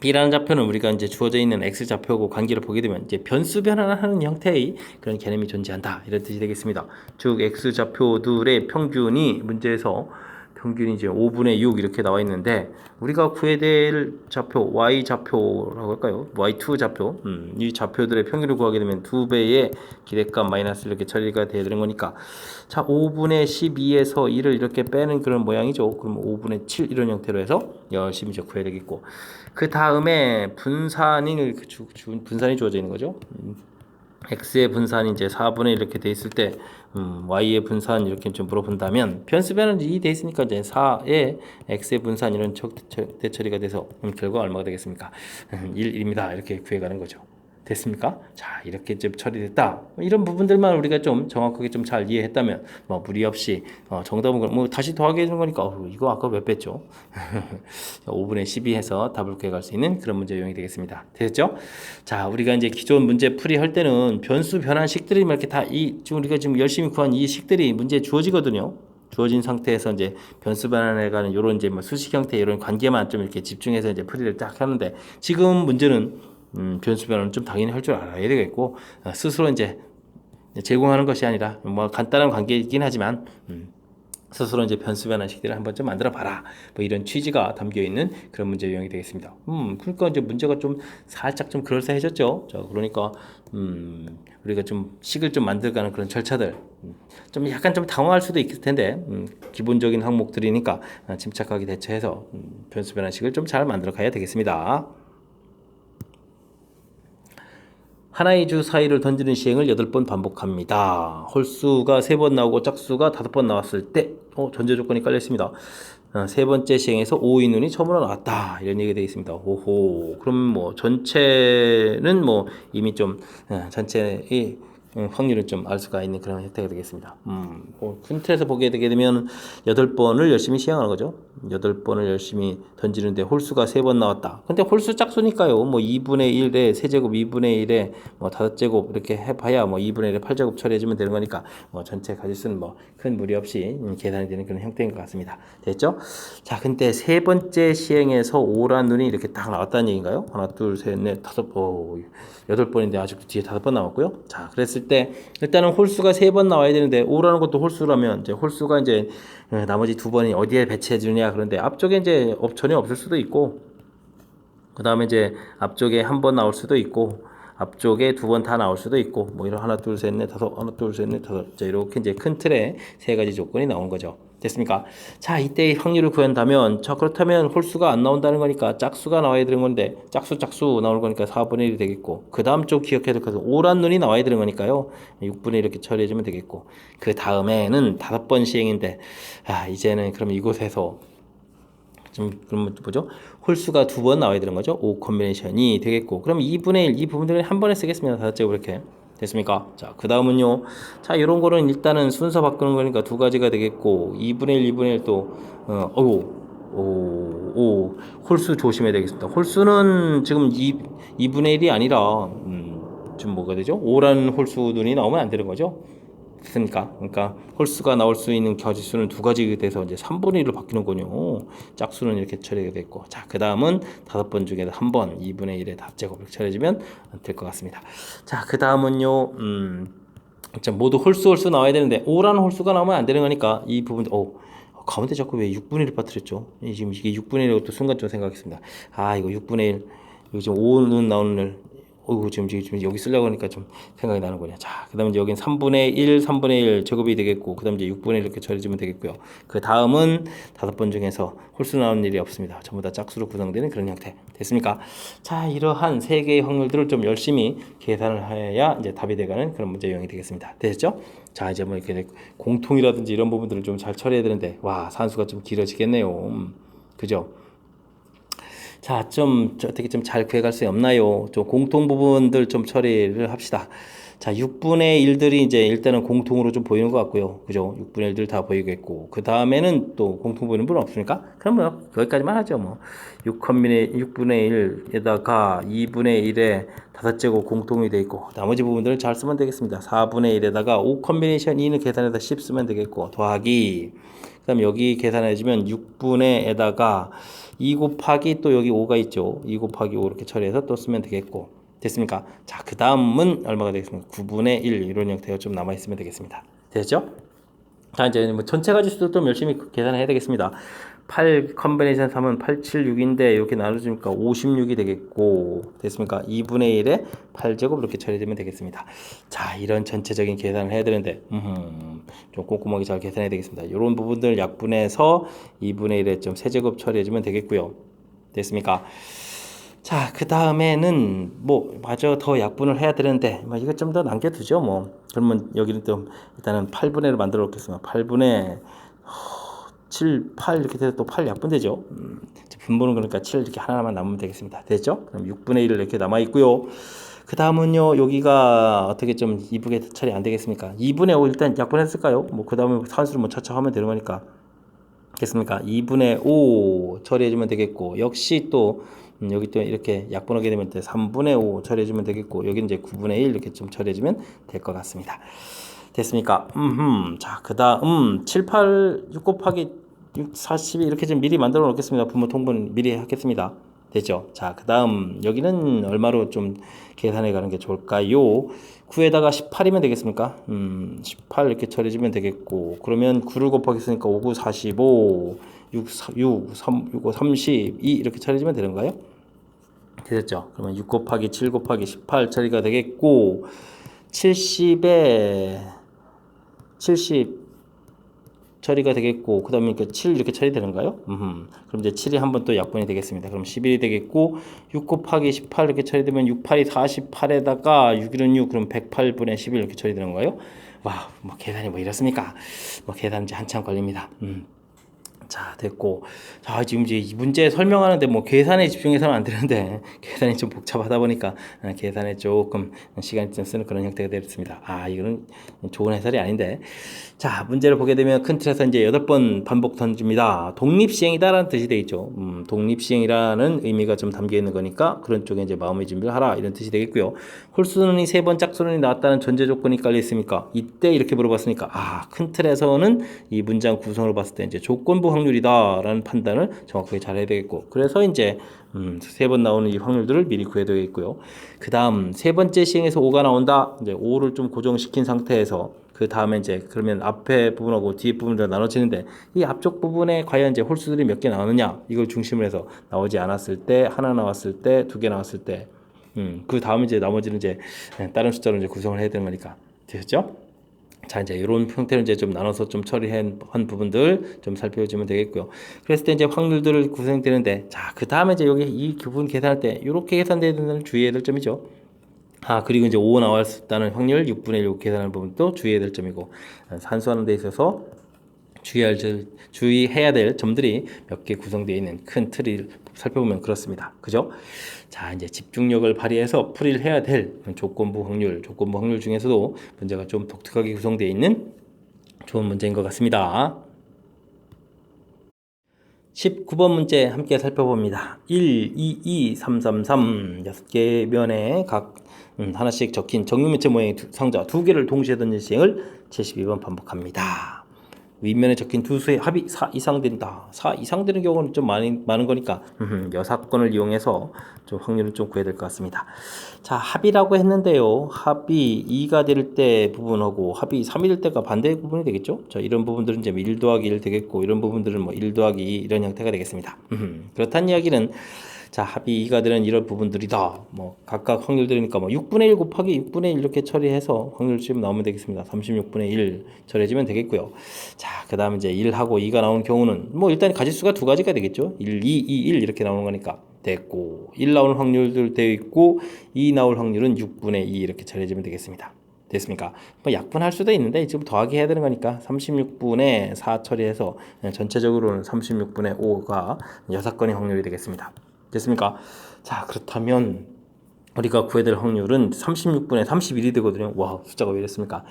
b라는 좌표는 우리가 이제 주어져 있는 x 좌표하고 관계를 보게 되면 이제 변수 변환하는 형태의 그런 개념이 존재한다 이런 뜻이 되겠습니다. 즉 x 좌표들의 평균이 문제에서 평균이 이제 5분의 6 이렇게 나와 있는데 우리가 구해야 될 좌표 y 좌표라고 할까요? y2 좌표 이 좌표들의 평균을 구하게 되면 2배의 기대값 마이너스 이렇게 처리가 되야 되는 거니까 자 5분의 12에서 1을 이렇게 빼는 그런 모양이죠. 그럼 5분의 7 이런 형태로 해서 열심히 이제 구해야 되겠고 그 다음에 분산이 주어져 있는 거죠. x의 분산이 이제 4분의 이렇게 돼 있을 때 y의 분산 이렇게 좀 물어본다면 변수변은 2 돼 있으니까 이제 4의 x의 분산 이런 대처리가 돼서 결과가 얼마가 되겠습니까? 1입니다. 이렇게 구해가는 거죠. 됐습니까? 자, 이렇게 좀 처리됐다. 이런 부분들만 우리가 좀 정확하게 좀 잘 이해했다면 뭐 무리 없이 정답은 뭐 다시 더하게 해주는 거니까 이거 아까 몇 뺐죠? 5분의 12 해서 답을 구해갈 수 있는 그런 문제 유형이 되겠습니다. 됐죠? 자, 우리가 이제 기존 문제 풀이 할 때는 변수 변환식들이 이렇게 다 지금 우리가 지금 열심히 구한 이 식들이 문제에 주어지거든요. 주어진 상태에서 이제 변수 변환에 관한 이런 이제 뭐 수식 형태 이런 관계만 좀 이렇게 집중해서 이제 풀이를 딱 하는데 지금 문제는 변수 변환은 좀 당연히 할 줄 알아야 되겠고 스스로 이제 제공하는 것이 아니라 뭐 간단한 관계이긴 하지만 스스로 이제 변수 변환식들을 한번 좀 만들어 봐라. 뭐 이런 취지가 담겨 있는 그런 문제 유형이 되겠습니다. 그러니까 이제 문제가 좀 살짝 좀 그럴싸해졌죠. 자, 그러니까 우리가 좀 식을 좀 만들어가는 그런 절차들 좀 약간 좀 당황할 수도 있을 텐데 기본적인 항목들이니까 침착하게 대처해서 변수 변환식을 좀 잘 만들어 가야 되겠습니다. 하나의 주 사이를 던지는 시행을 8번 반복합니다. 홀수가 3번 나오고 짝수가 5번 나왔을 때 전제 조건이 깔려 있습니다. 세 번째 시행에서 5의 눈이 처음으로 나왔다. 이런 얘기가 되어 있습니다. 오호. 그럼 뭐 전체는 뭐 이미 좀 전체의 확률을 좀 알 수가 있는 그런 형태가 되겠습니다. 큰 틀에서 보게 되게 되면 8번을 열심히 시행하는 거죠. 8번을 열심히 던지는데 홀수가 3번 나왔다. 근데 홀수 짝수니까요. 뭐 2분의 1에 세제곱, 2분의 1에 뭐 5제곱 이렇게 해봐야 뭐 2분의 1에 8제곱 처리해주면 되는 거니까 뭐 전체 가지수는 뭐 큰 무리 없이 계산이 되는 그런 형태인 것 같습니다. 됐죠? 자, 근데 세 번째 시행에서 5란 눈이 이렇게 딱 나왔다는 얘기인가요? 하나, 둘, 셋, 넷, 다섯, 8번인데 아직도 뒤에 5번 남았고요. 자, 그랬을 때 일단은 홀수가 3번 나와야 되는데 5라는 것도 홀수라면 이제 홀수가 이제 나머지 2번이 어디에 배치해 주느냐. 그런데 앞쪽에 이제 전혀 없을 수도 있고, 그 다음에 이제 앞쪽에 한 번 나올 수도 있고, 앞쪽에 2번 다 나올 수도 있고, 뭐 이런 하나, 둘, 셋, 넷, 다섯, 하나, 둘, 셋, 넷, 다섯, 이렇게 이제 큰 틀에 3가지 조건이 나온 거죠. 됐습니까? 자, 이때의 확률을 구한다면, 자, 그렇다면 홀수가 안 나온다는 거니까 짝수가 나와야 되는 건데, 짝수 나올 거니까 4분의 1이 되겠고, 그 다음 쪽 기억해야 될 것은 5란 눈이 나와야 되는 거니까요. 6분의 1 이렇게 처리해주면 되겠고, 그 다음에는 5번 시행인데, 이제는 그럼 이곳에서 그러면 뭐죠? 홀수가 2번 나와야 되는 거죠. 5 컨비네이션이 되겠고, 그럼 2분의 1 이 부분들은 한 번에 쓰겠습니다. 5제곱 이렇게 됐습니까? 자, 그 다음은요. 자, 이런 거는 일단은 순서 바꾸는 거니까 2가지가 되겠고, 2분의 1, 2분의 1 또 홀수 조심해야 되겠습니다. 홀수는 지금 2분의 1이 아니라 지금 뭐가 되죠? 5라는 홀수 눈이 나오면 안 되는 거죠. 됐습니까? 그러니까 홀수가 나올 수 있는 가지수는 2가지 돼서 이제 3분의 1로 바뀌는군요. 짝수는 이렇게 처리가 됐고, 자, 그 다음은 5번 중에 한 번 2분의 1의 답제곱을 처리해주면 될 것 같습니다. 자, 그 다음은요. 모두 홀수 나와야 되는데 5라는 홀수가 나오면 안 되는 거니까 이 부분 가운데 자꾸 왜 6분의 1을 빠뜨렸죠? 지금 이게 6분의 1이라고 또 순간 좀 생각했습니다. 이거 6분의 1, 이거 지금 5는 나오는 지금 여기 쓰려고 하니까 좀 생각이 나는군요. 자, 그 다음에 여긴 3분의 1, 3분의 1 제곱이 되겠고, 그 다음에 이제 6분의 1 이렇게 처리해주면 되겠고요. 그 다음은 5번 중에서 홀수 나오는 일이 없습니다. 전부 다 짝수로 구성되는 그런 형태. 됐습니까? 자, 이러한 3개의 확률들을 좀 열심히 계산을 해야 이제 답이 돼가는 그런 문제 유형이 되겠습니다. 되셨죠? 자, 이제 뭐 이렇게 공통이라든지 이런 부분들을 좀 잘 처리해야 되는데, 산수가 좀 길어지겠네요. 그죠? 자, 어떻게 좀 잘 구해갈 수 없나요? 좀 공통 부분들 좀 처리를 합시다. 자, 6분의 1들이 이제 일단은 공통으로 좀 보이는 것 같고요. 그죠? 6분의 1들 다 보이겠고, 그 다음에는 또 공통 보이는 분은 없습니까? 그럼 뭐, 거기까지만 하죠. 뭐, 6분의 1에다가 2분의 1에 5제곱 공통이 되어 있고, 나머지 부분들은 잘 쓰면 되겠습니다. 4분의 1에다가 5 컨비네이션 2는 계산해서 10 쓰면 되겠고, 더하기, 그 다음 여기 계산해주면 6분의 에다가 2 곱하기 또 여기 5가 있죠. 2 곱하기 5 이렇게 처리해서 또 쓰면 되겠고. 됐습니까? 자, 그 다음은 얼마가 되겠습니까? 9분의 1 이런 형태가 좀 남아있으면 되겠습니다. 됐죠? 자, 이제 뭐 전체 가지수도 좀 열심히 계산해야 되겠습니다. 8 컨비네이션 3은 876인데 이렇게 나눠주니까 56이 되겠고, 됐습니까? 2분의 1에 8제곱 이렇게 처리되면 되겠습니다. 자, 이런 전체적인 계산을 해야 되는데 좀 꼼꼼하게 잘 계산해야 되겠습니다. 이런 부분들 약분해서 2분의 1에 좀 세제곱 처리해주면 되겠고요. 됐습니까? 자, 그 다음에는 뭐 마저 더 약분을 해야 되는데 이거 좀 더 남겨두죠. 뭐 그러면 여기는 또 일단은 8분의 1을 만들어 놓겠습니다. 8분의 7, 8 이렇게 돼서 또 8 약분되죠. 분모는 그러니까 7 이렇게 하나만 남으면 되겠습니다. 됐죠? 그럼 6분의 1 이렇게 남아 있고요. 그 다음은요, 여기가 어떻게 좀 이쁘게 처리 안 되겠습니까? 2분의 5 일단 약분했을까요? 뭐 그 다음에 산수를 뭐 차차 하면 되는 거니까. 됐습니까? 2분의 5 처리해주면 되겠고, 역시 또 여기 또 이렇게 약분하게 되면 3분의 5 처리해주면 되겠고, 여기 이제 9분의 1 이렇게 좀 처리해주면 될 것 같습니다. 됐습니까? 자, 그 다음 7, 8, 6 곱하기 6, 42 이렇게 좀 미리 만들어 놓겠습니다. 분모 통분 미리 하겠습니다. 됐죠? 자, 그 다음 여기는 얼마로 좀 계산해 가는 게 좋을까요? 9에다가 18이면 되겠습니까? 18 이렇게 처리해주면 되겠고, 그러면 9를 곱하겠으니까 5, 9, 45, 6, 5, 32 이렇게 처리해주면 되는가요? 되셨죠? 그러면 6 곱하기 7 곱하기 18 처리가 되겠고, 70에 70 처리가 되겠고, 그 다음에 7 이렇게 처리되는가요? 그럼 이제 7이 한 번 또 약분이 되겠습니다. 그럼 11이 되겠고, 6 곱하기 18 이렇게 처리되면 6, 8이 48에다가 6, 1은 6, 그럼 108분의 11 이렇게 처리되는 거예요? 와, 뭐 계산이 뭐 이렇습니까? 뭐 계산이 한참 걸립니다. 자, 됐고. 자, 지금 이제 이 문제 설명하는데 뭐 계산에 집중해서는 안 되는데 계산이 좀 복잡하다 보니까 계산에 조금 시간이 좀 쓰는 그런 형태가 되었습니다. 아, 이거는 좋은 해설이 아닌데. 자, 문제를 보게 되면 큰 틀에서 이제 8번 반복 던집니다. 독립시행이다라는 뜻이 되겠죠. 독립시행이라는 의미가 좀 담겨 있는 거니까 그런 쪽에 이제 마음의 준비를 하라 이런 뜻이 되겠고요. 홀수는이 3번 짝수는이 나왔다는 전제 조건이 깔려 있으니까 이때 이렇게 물어봤으니까 아, 큰 틀에서는 이 문장 구성을 봤을 때 이제 조건부 확률이다라는 판단을 정확하게 잘 해야 되겠고 그래서 이제 3번 나오는 이 확률들을 미리 구해야 되겠고요. 그 다음 3번째 시행에서 5가 나온다. 이제 5를 좀 고정시킨 상태에서 그 다음에 이제 그러면 앞에 부분하고 뒤에 부분으로 나눠지는데 이 앞쪽 부분에 과연 이제 홀수들이 몇 개 나오느냐 이걸 중심으로 해서 나오지 않았을 때 하나 나왔을 때 2개 나왔을 때 그 다음에 이제 나머지는 이제 다른 숫자로 이제 구성을 해야 되는 거니까 되셨죠? 자, 이제 이런 형태로 이제 좀 나눠서 좀 처리한 부분들 좀 살펴주면 되겠고요. 그랬을 때 이제 확률들을 구성되는데, 자, 그 다음에 이제 여기 이 부분 계산할 때 이렇게 계산되는 데는 주의해야 될 점이죠. 아, 그리고 이제 5 나왔다는 확률 6분의 1 계산하는 부분도 주의해야 될 점이고, 산수하는 데 있어서 주의해야 될 점들이 몇 개 구성되어 있는 큰 틀을 살펴보면 그렇습니다. 그죠? 자, 이제 집중력을 발휘해서 풀이를 해야 될 조건부 확률 중에서도 문제가 좀 독특하게 구성되어 있는 좋은 문제인 것 같습니다. 19번 문제 함께 살펴봅니다. 1, 2, 2, 3, 3, 3 6개 면에 각 하나씩 적힌 정육면체 모양의 상자 2개를 동시에 던진 시행을 72번 반복합니다. 윗면에 적힌 두 수의 합이 4 이상 된다. 4 이상 되는 경우는 좀 많은 거니까 여사건을 이용해서 좀 확률을 좀 구해야 될 것 같습니다. 자, 합이라고 했는데요. 합이 2가 될 때 부분하고 합이 3이 될 때가 반대 부분이 되겠죠. 자, 이런 부분들은 이제 1 더하기 1 되겠고 이런 부분들은 뭐 1 더하기 2 이런 형태가 되겠습니다. 그렇다는 이야기는 자, 합이 2가 되는 이런 부분들이다. 뭐 각각 확률들이니까 뭐 6분의 1 곱하기 6분의 1 이렇게 처리해서 확률집 나오면 되겠습니다. 36분의 1 처리해주면 되겠고요. 자, 그 다음 이제 1하고 2가 나온 경우는 뭐 일단 가지수가 두 가지가 되겠죠. 1, 2, 2, 1 이렇게 나오는 거니까 됐고 1 나오는 확률들 되어 있고 2 나올 확률은 6분의 2 이렇게 처리해주면 되겠습니다. 됐습니까? 뭐 약분할 수도 있는데 지금 더하기 해야 되는 거니까 36분의 4 처리해서 전체적으로는 36분의 5가 6건의 확률이 되겠습니다. 됐습니까? 자, 그렇다면 우리가 구해야 될 확률은 36분의 31이 되거든요. 와, 숫자가 왜 이랬습니까?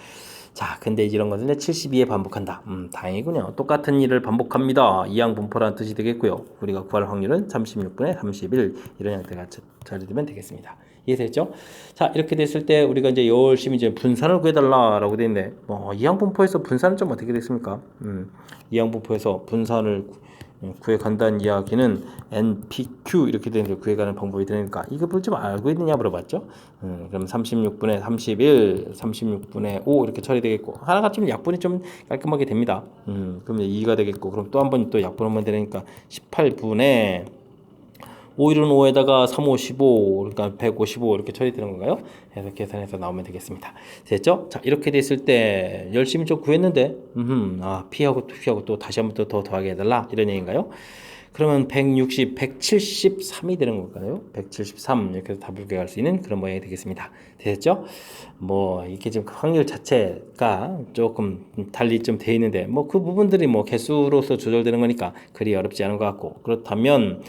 자, 근데 이런 것은 72에 반복한다. 다행이군요. 똑같은 일을 반복합니다. 이항분포라는 뜻이 되겠고요. 우리가 구할 확률은 36분의 31 이런 형태가 처리되면 되겠습니다. 이해됐죠? 자, 이렇게 됐을 때 우리가 이제 열심히 이제 분산을 구해달라라고 되어 있는데 이항분포에서 분산은 좀 어떻게 됐습니까? 이항분포에서 분산을 구해간다는 이야기는 NPQ 이렇게 되는 걸 구해가는 방법이 되니까 이거 좀 알고 있느냐 물어봤죠. 그럼 36분의 31, 36분의 5 이렇게 처리되겠고 하나가 좀 약분이 좀 깔끔하게 됩니다. 그럼 2가 되겠고 그럼 또 한 번 또 약분하면 되니까 18분의 5 1은 5에다가 3, 5, 15 그러니까 155 이렇게 처리되는 건가요? 해서 계산해서 나오면 되겠습니다. 됐죠? 자, 이렇게 됐을 때 열심히 좀 구했는데 P하고 또 다시 한 번 더 더하게 해달라 이런 얘기인가요? 그러면 160, 173이 되는 걸까요? 173 이렇게 해서 답을 구할 수 있는 그런 모양이 되겠습니다. 됐죠? 뭐 이게 지금 확률 자체가 조금 달리 좀 돼 있는데 뭐 그 부분들이 뭐 개수로서 조절되는 거니까 그리 어렵지 않은 것 같고 그렇다면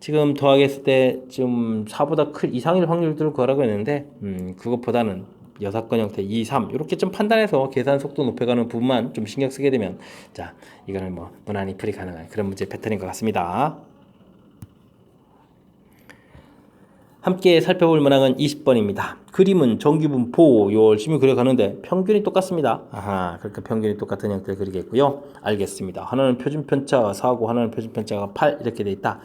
지금 더하기 했을 때 좀 4보다 큰 이상일 확률들을 구하라고 했는데 그것보다는 여사건 형태 2, 3 이렇게 좀 판단해서 계산 속도 높여가는 부분만 좀 신경 쓰게 되면 자, 이거는 뭐 무난히 풀이 가능한 그런 문제 패턴인 것 같습니다. 함께 살펴볼 문항은 20번입니다. 그림은 정규분포 열심히 그려가는데 평균이 똑같습니다. 아하, 그러니까 평균이 똑같은 형태를 그리겠고요. 알겠습니다. 하나는 표준편차 4고 하나는 표준편차가 8 이렇게 돼 있다.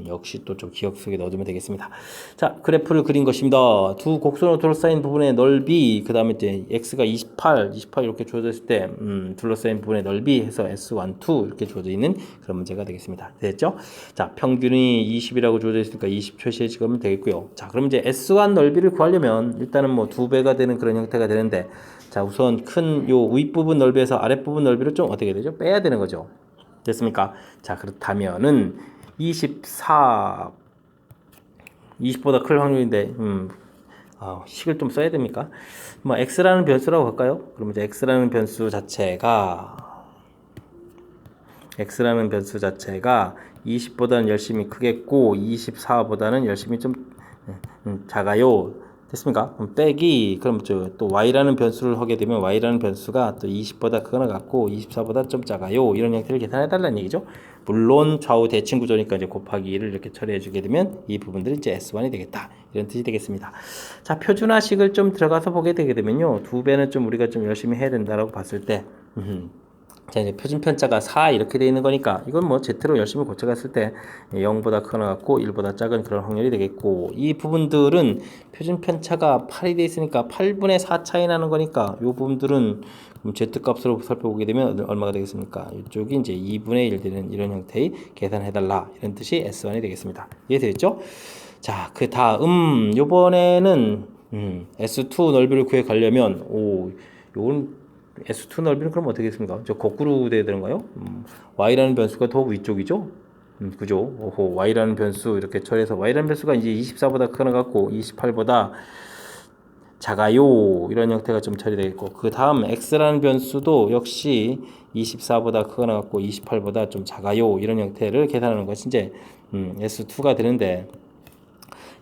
역시 또 좀 기억 속에 넣어두면 되겠습니다. 자, 그래프를 그린 것입니다. 두 곡선으로 둘러싸인 부분의 넓이, 그 다음에 이제 x가 28 이렇게 주어져 있을 때 둘러싸인 부분의 넓이 해서 s1, 2 이렇게 주어져 있는 그런 문제가 되겠습니다. 됐죠? 자, 평균이 20이라고 주어져 있으니까 20 표시해 주면 되겠고요. 자, 그럼 이제 S1 넓이를 구하려면 일단은 뭐 2배가 되는 그런 형태가 되는데 자, 우선 큰 요 윗부분 넓이에서 아랫부분 넓이를 좀 어떻게 되죠? 빼야 되는 거죠. 됐습니까? 자, 그렇다면은 20보다 클 확률인데 식을 좀 써야 됩니까? 뭐 x라는 변수라고 할까요? 그럼 이제 x라는 변수 자체가 x라는 변수 자체가 20보다는 열심히 크겠고 24보다는 열심히 좀 작아요. 됐습니까? 그럼 빼기 그럼 또 y라는 변수를 하게 되면 y라는 변수가 또 20보다 크거나 같고 24보다 좀 작아요. 이런 형태를 계산해 달라는 얘기죠. 물론 좌우 대칭 구조니까 이제 곱하기 1을 이렇게 처리해 주게 되면 이 부분들이 이제 S1이 되겠다. 이런 뜻이 되겠습니다. 자, 표준화식을 좀 들어가서 보게 되게 되면요. 두 배는 좀 우리가 좀 열심히 해야 된다라고 봤을 때 자, 이제 표준 편차가 4 이렇게 되어 있는 거니까 이건 뭐 Z로 열심히 고쳐갔을 때 0보다 크거나 같고 1보다 작은 그런 확률이 되겠고 이 부분들은 표준 편차가 8이 되어 있으니까 8분의 4 차이 나는 거니까 이 부분들은 Z값으로 살펴보게 되면 얼마가 되겠습니까? 이쪽이 이제 2분의 1 되는 이런 형태의 계산해달라 이런 뜻이 S1이 되겠습니다. 이해되겠죠? 자, 그 다음 요번에는 S2 넓이를 구해 가려면 요건 S2 넓이는 그럼 어떻게 되겠습니까? 저 거꾸로 돼야 되는가요? Y라는 변수가 더 위쪽이죠? 그죠? 오호, Y라는 변수 이렇게 처리해서 Y라는 변수가 이제 24보다 크거나 같고 28보다 작아요. 이런 형태가 좀 처리되겠고 그 다음 X라는 변수도 역시 24보다 크거나 같고 28보다 좀 작아요. 이런 형태를 계산하는 것이 이제 S2가 되는데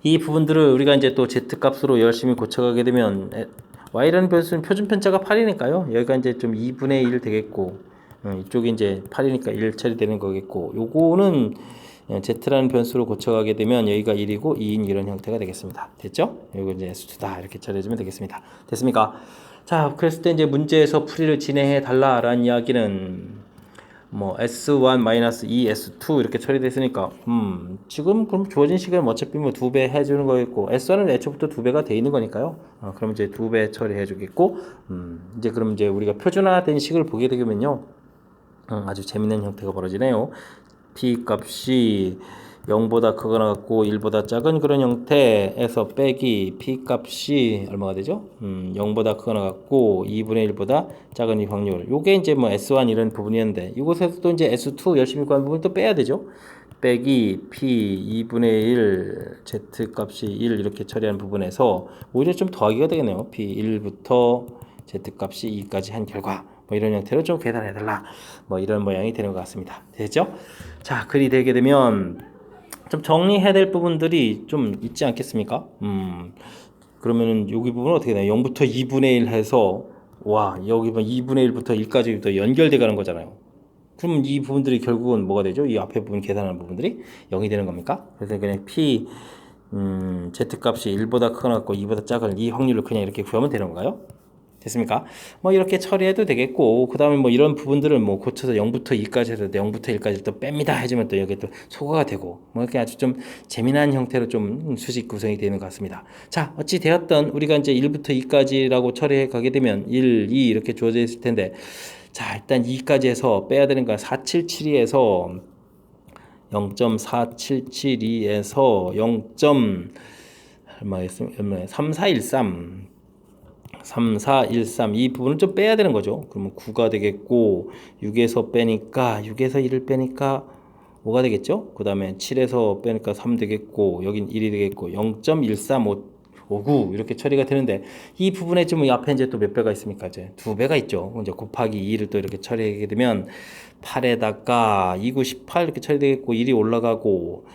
이 부분들을 우리가 이제 또 Z값으로 열심히 고쳐가게 되면 Y라는 변수는 표준 편차가 8이니까요. 여기가 이제 좀 2분의 1 되겠고, 이쪽이 이제 8이니까 1 처리되는 거겠고, 요거는 Z라는 변수로 고쳐가게 되면 여기가 1이고 2인 이런 형태가 되겠습니다. 됐죠? 요거 이제 S2다. 이렇게 처리해주면 되겠습니다. 됐습니까? 자, 그랬을 때 이제 문제에서 풀이를 진행해 달라라는 이야기는 뭐 S1-2 S2 이렇게 처리됐으니까 지금 그럼 주어진 시간은 어차피 뭐 2배 해주는 거겠고 S1은 애초부터 2배가 돼 있는 거니까요. 그럼 이제 2배 처리해 주겠고 이제 그럼 이제 우리가 표준화된 식을 보게 되면요 아주 재밌는 형태가 벌어지네요. P 값이 0보다 크거나 같고 1보다 작은 그런 형태에서 빼기 P 값이 얼마가 되죠? 0보다 크거나 같고 2분의 1보다 작은 이 확률. 요게 이제 뭐 S1 이런 부분이었는데 이곳에서 또 이제 S2 열심히 구한 부분 또 빼야 되죠. 빼기 P 2분의 1 Z 값이 1 이렇게 처리한 부분에서 오히려 좀 더하기가 되겠네요. P 1부터 Z 값이 2까지 한 결과. 뭐 이런 형태로 좀 계산해달라. 뭐 이런 모양이 되는 것 같습니다. 됐죠? 자, 글이 되게 되면 좀 정리해야 될 부분들이 좀 있지 않겠습니까? 그러면은 여기 부분은 어떻게 되나요? 0부터 2분의 1 해서 와 여기 2분의 1부터 1까지 또 연결돼 가는 거잖아요. 그럼 이 부분들이 결국은 뭐가 되죠? 이 앞에 부분 계산하는 부분들이 0이 되는 겁니까? 그래서 그냥 P Z 값이 1보다 크거나 같고 2보다 작은 이 확률을 그냥 이렇게 구하면 되는 건가요? 됐습니까? 뭐 이렇게 처리해도 되겠고 그 다음에 뭐 이런 부분들을 뭐 고쳐서 0부터 2까지 해서 0부터 1까지 또 뺍니다 해주면 또 여기 또 소거가 되고 뭐 이렇게 아주 좀 재미난 형태로 좀 수식 구성이 되는 것 같습니다. 자, 어찌 되었던 우리가 이제 1부터 2까지라고 처리해 가게 되면 1, 2 이렇게 주어져 있을 텐데 자, 일단 2까지 해서 빼야 되는 건 477에서 0.4772에서 0. 얼마였습니까? 3413 3413 이 부분을 좀 빼야 되는 거죠. 그러면 9가 되겠고 6에서 빼니까 6에서 1을 빼니까 5가 되겠죠. 그 다음에 7에서 빼니까 3 되겠고 여긴 1이 되겠고 0.13559 이렇게 처리가 되는데 이 부분에 지금 앞에 이제 또 몇 배가 있습니까? 이제 2배가 있죠. 이제 곱하기 2를 또 이렇게 처리하게 되면 8에다가 298 이렇게 처리되겠고 1이 올라가고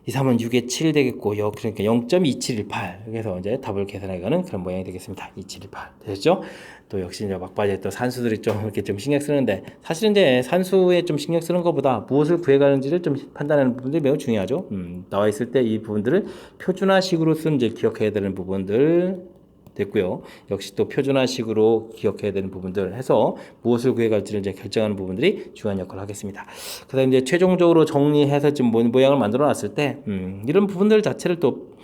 2, 3은 6에 7 되겠고, 그러니까 0.2718. 그래서 이제 답을 계산해가는 그런 모양이 되겠습니다. 2718. 되셨죠? 또 역시 이제 막바지에 또 산수들이 좀 이렇게 좀 신경 쓰는데, 사실은 이제 산수에 좀 신경 쓰는 것보다 무엇을 구해가는지를 좀 판단하는 부분들이 매우 중요하죠. 나와 있을 때 이 부분들을 표준화식으로 쓴 이제 기억해야 되는 부분들, 됐고요. 역시 또 표준화식으로 기억해야 되는 부분들 해서 무엇을 구해갈지를 이제 결정하는 부분들이 중요한 역할을 하겠습니다. 그다음 이제 최종적으로 정리해서 지금 모양을 만들어 놨을 때 이런 부분들 자체를 또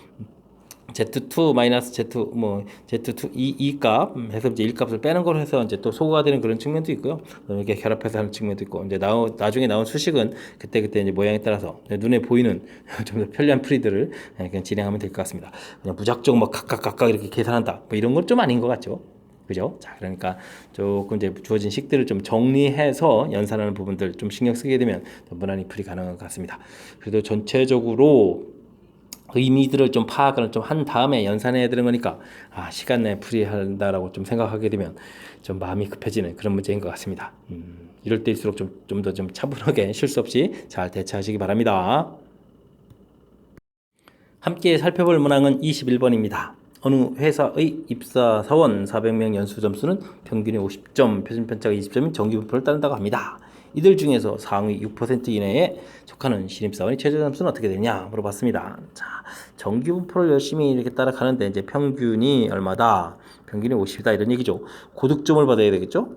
Z2 마이너스 Z 뭐 Z2 2 값 해서 이제 1 값을 빼는 걸로 해서 이제 또 소거가 되는 그런 측면도 있고요. 이렇게 결합해서 하는 측면도 있고 이제 나중에 나온 수식은 그때 이제 모양에 따라서 눈에 보이는 좀 더 편리한 풀이들을 그냥 진행하면 될 것 같습니다. 그냥 무작정 막 각각 이렇게 계산한다 뭐 이런 건 좀 아닌 것 같죠. 그죠? 자, 그러니까 조금 이제 주어진 식들을 좀 정리해서 연산하는 부분들 좀 신경 쓰게 되면 더 무난히 풀이 가능한 것 같습니다. 그래도 전체적으로 의미들을 좀 파악을 좀 한 다음에 연산해야 되는 거니까 시간 내에 풀이한다라고 좀 생각하게 되면 좀 마음이 급해지는 그런 문제인 것 같습니다. 이럴 때일수록 좀 더 좀 차분하게 실수 없이 잘 대처하시기 바랍니다. 함께 살펴볼 문항은 21번입니다. 어느 회사의 입사 사원 400명 연수 점수는 평균이 50점, 표준 편차가 20점인 정기 분포를 따른다고 합니다. 이들 중에서 상위 6% 이내에 속하는 신입사원의 최저 점수는 어떻게 되냐 물어봤습니다. 자, 정기 분포를 열심히 이렇게 따라가는데 이제 평균이 얼마다? 평균이 50이다 이런 얘기죠. 고득점을 받아야 되겠죠.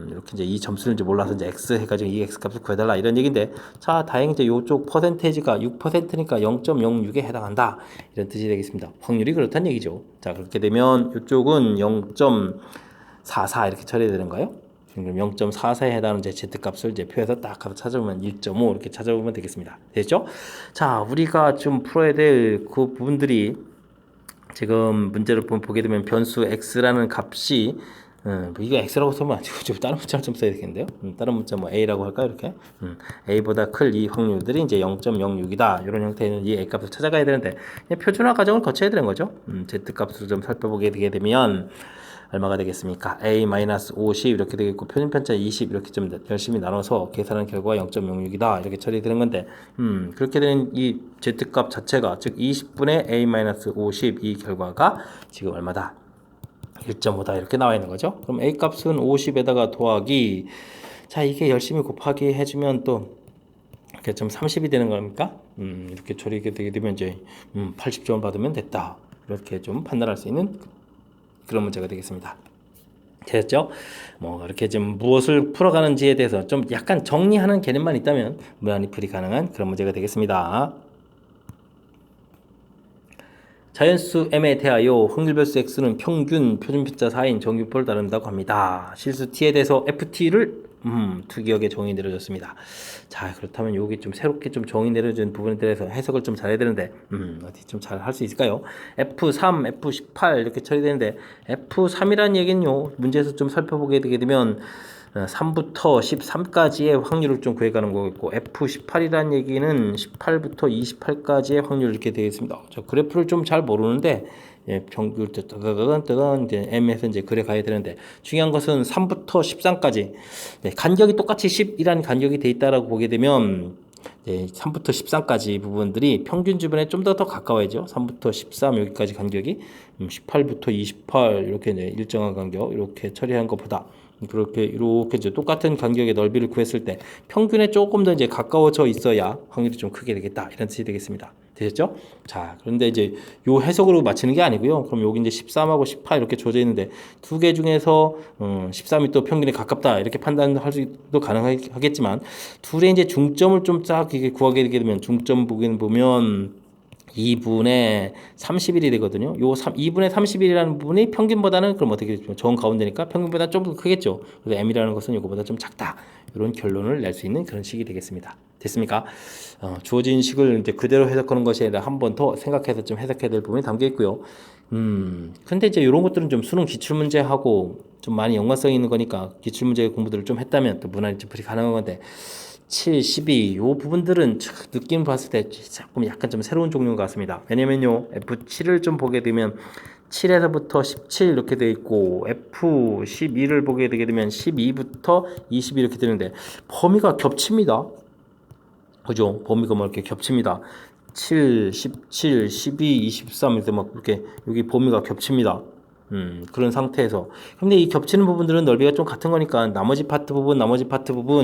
이렇게 이제 이 점수를 이제 몰라서 이제 x 해가지고 이 x 값을 구해달라 이런 얘기인데, 자, 다행히 이제 요쪽 퍼센테이지가 6%니까 0.06에 해당한다 이런 뜻이 되겠습니다. 확률이 그렇다는 얘기죠. 자, 그렇게 되면 이쪽은 0.44 이렇게 처리해야 되는가요? 그럼 0.44에 해당하는 제 z값을 이제 표에서 딱 가서 찾아보면 1.5 이렇게 찾아보면 되겠습니다. 됐죠? 자, 우리가 좀 풀어야 될 그 부분들이 지금 문제를 보게 되면 변수 x라는 값이 이거 x라고 쓰면 안 되고 좀 다른 문자를 좀 써야 되겠는데요. 다른 문자 뭐 a라고 할까요? 이렇게 a보다 클 이 확률들이 이제 0.06이다 이런 형태의 이 a 값을 찾아가야 되는데 그냥 표준화 과정을 거쳐야 되는 거죠. z 값을 좀 살펴보게 되게 되면 얼마가 되겠습니까? a-50 이렇게 되겠고 표준 편차 20 이렇게 좀 열심히 나눠서 계산한 결과가 0.06이다 이렇게 처리되는 건데 그렇게 되는 이 z값 자체가 즉 20분의 a-50 이 결과가 지금 얼마다? 1.5다 이렇게 나와 있는 거죠. 그럼 a 값은 50에다가 더하기, 자, 이게 열심히 곱하기 해주면 또 이렇게 좀 30이 되는 겁니까? 이렇게 처리가 되게 되면 이제 80점을 받으면 됐다 이렇게 좀 판단할 수 있는 그런 문제가 되겠습니다. 됐죠? 뭐 이렇게 좀 무엇을 풀어가는지에 대해서 좀 약간 정리하는 개념만 있다면 무난히 풀이 가능한 그런 문제가 되겠습니다. 자연수 m에 대하여 확률별수 x는 평균 표준편차 4인 정규표를 다룬다고 합니다. 실수 t에 대해서 ft를 투기역에 정의 내려졌습니다. 자, 그렇다면 여기 좀 새롭게 좀 정의 내려진 부분에 대해서 해석을 좀 잘해야 되는데 어디 좀 잘 할 수 있을까요? F3, F18 이렇게 처리되는데 F3이라는 얘기는요, 문제에서 좀 살펴보게 되게 되면 3부터 13까지의 확률을 좀 구해가는 거겠고, F18이라는 얘기는 18부터 28까지의 확률 이렇게 되겠습니다. 저 그래프를 좀 잘 모르는데 평균 뜨건 이제 M에서 이제 그래 가야 되는데, 중요한 것은 3부터 13까지 간격이 똑같이 10이라는 간격이 돼 있다라고 보게 되면 3부터 13까지 부분들이 평균 주변에 좀 더 가까워야죠. 3부터 13 여기까지 간격이 18부터 28 이렇게 일정한 간격 이렇게 처리한 것보다 이렇게 이제 똑같은 간격의 넓이를 구했을 때 평균에 조금 더 이제 가까워져 있어야 확률이 좀 크게 되겠다 이런 뜻이 되겠습니다. 되셨죠? 자, 그런데 이제 요 해석으로 맞추는 게 아니고요. 그럼 여기 이제 13하고 18 이렇게 주어져 있는데 두 개 중에서 13이 또 평균에 가깝다 이렇게 판단할 수도 가능하겠지만 둘의 이제 중점을 좀 쫙 이렇게 구하게 되면 중점 보면 2분의 31이 되거든요. 요 2분의 31이라는 부분이 평균보다는 그럼 어떻게 되죠? 정 가운데니까 평균보다 좀 더 크겠죠. 그래서 m이라는 것은 이거보다 좀 작다. 이런 결론을 낼 수 있는 그런 식이 되겠습니다. 됐습니까? 주어진 식을 이제 그대로 해석하는 것이 아니라 한 번 더 생각해서 좀 해석해야 될 부분이 담겨 있고요. 근데 이제 이런 것들은 좀 수능 기출문제하고 좀 많이 연관성이 있는 거니까 기출문제 공부들을 좀 했다면 또 무난히 풀이 가능한 건데 7, 12, 요 부분들은 느낌 봤을 때 조금 약간 좀 새로운 종류 같습니다. 왜냐면요, F7을 좀 보게 되면 7에서부터 17 이렇게 되어 있고, F12를 보게 되게 되면 12부터 20 이렇게 되는데, 범위가 겹칩니다. 그죠? 범위가 뭐 이렇게 겹칩니다. 7, 17, 12, 23 이렇게 막 이렇게 여기 범위가 겹칩니다. 그런 상태에서. 근데 이 겹치는 부분들은 넓이가 좀 같은 거니까 나머지 파트 부분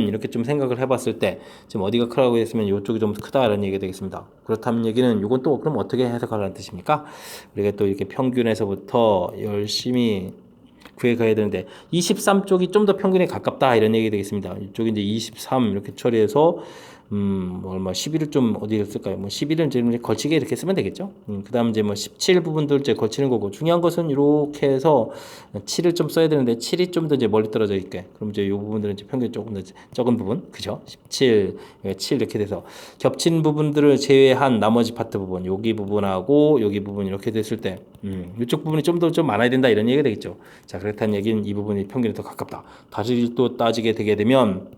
이렇게 좀 생각을 해봤을 때 지금 어디가 크다고 했으면 이쪽이 좀 크다라는 얘기가 되겠습니다. 그렇다면 얘기는 이건 또 그럼 어떻게 해석하라는 뜻입니까? 우리가 또 이렇게 평균에서부터 열심히 구해가야 되는데 23쪽이 좀 더 평균에 가깝다 이런 얘기 되겠습니다. 이쪽이 이제 23 이렇게 처리해서 뭐 얼마 11을 좀 어디에 쓸까요? 뭐 11은 이제 걸치게 이렇게 쓰면 되겠죠. 그다음 이제 뭐 17 부분들 이제 걸치는 거고, 중요한 것은 이렇게 해서 7을 좀 써야 되는데 7이 좀 더 이제 멀리 떨어져 있게. 그럼 이제 이 부분들은 이제 평균 조금 더 적은 부분, 그죠? 17, 7 이렇게 돼서 겹친 부분들을 제외한 나머지 파트 부분, 여기 부분하고 여기 부분 이렇게 됐을 때, 이쪽 부분이 좀 더 좀 많아야 된다 이런 얘기가 되겠죠. 자, 그렇다는 얘기는 이 부분이 평균에 더 가깝다. 다시 또 따지게 되게 되면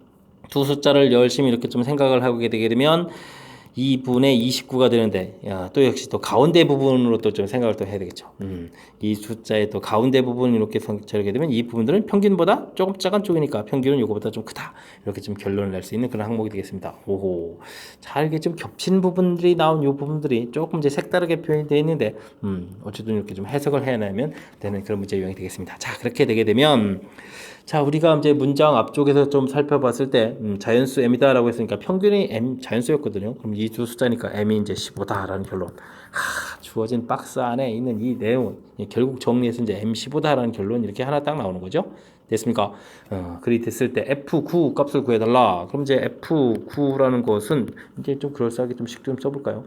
두 숫자를 열심히 이렇게 좀 생각을 하게 되게 되면 2분의 29가 되는데, 야, 또 역시 또 가운데 부분으로 또 좀 생각을 또 해야 되겠죠. 이 숫자의 또 가운데 부분 이렇게 처리하게 되면 이 부분들은 평균보다 조금 작은 쪽이니까 평균은 이거보다 좀 크다. 이렇게 좀 결론을 낼 수 있는 그런 항목이 되겠습니다. 오호. 자, 이게 좀 겹치는 부분들이 나온 이 부분들이 조금 이제 색다르게 표현이 되어 있는데, 어쨌든 이렇게 좀 해석을 해내면 되는 그런 문제 유형이 되겠습니다. 자, 그렇게 되게 되면, 자, 우리가 이제 문장 앞쪽에서 좀 살펴봤을 때 자연수 m이다라고 했으니까 평균이 m 자연수였거든요. 그럼 이 두 숫자니까 m이 이제 15다라는 결론. 주어진 박스 안에 있는 이 내용은 결국 정리해서 이제 m 15다라는 결론 이렇게 하나 딱 나오는 거죠. 됐습니까? 그리 됐을 때 f9 값을 구해달라. 그럼 이제 f9라는 것은 이제 좀 그럴싸하게 좀 식 좀 써볼까요?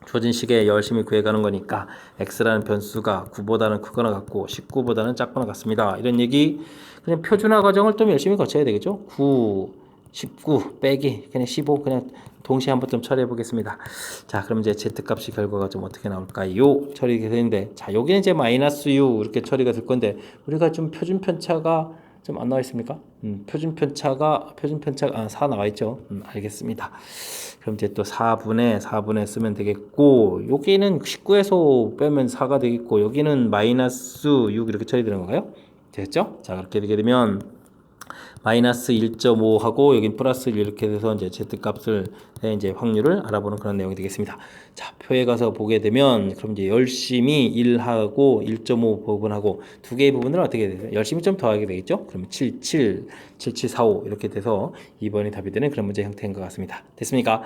주어진 시계에 열심히 구해가는 거니까 x라는 변수가 9보다는 크거나 같고 19보다는 작거나 같습니다. 이런 얘기 그냥 표준화 과정을 좀 열심히 거쳐야 되겠죠. 9, 19 빼기 그냥 15 그냥 동시에 한번 좀 처리해 보겠습니다. 자, 그럼 이제 z값이 결과가 좀 어떻게 나올까요? 처리가 되는데, 자, 여기는 이제 마이너스 u 이렇게 처리가 될 건데 우리가 좀 표준 편차가 좀 안 나와 있습니까? 표준 편차가 4 나와 있죠. 알겠습니다. 그럼 이제 또 4분의 쓰면 되겠고, 여기는 19에서 빼면 4가 되겠고, 여기는 마이너스 6 이렇게 처리되는 건가요? 됐죠? 자, 그렇게 되게 되면 마이너스 1.5하고 여긴 플러스 1 이렇게 돼서 이제 z값을 이제 확률을 알아보는 그런 내용이 되겠습니다. 자, 표에 가서 보게 되면 그럼 이제 열심히 1하고 1.5 부분하고 두 개의 부분을 어떻게 돼요? 열심히 좀 더하게 되겠죠? 그러면 7745 이렇게 돼서 2번이 답이 되는 그런 문제 형태인 것 같습니다. 됐습니까?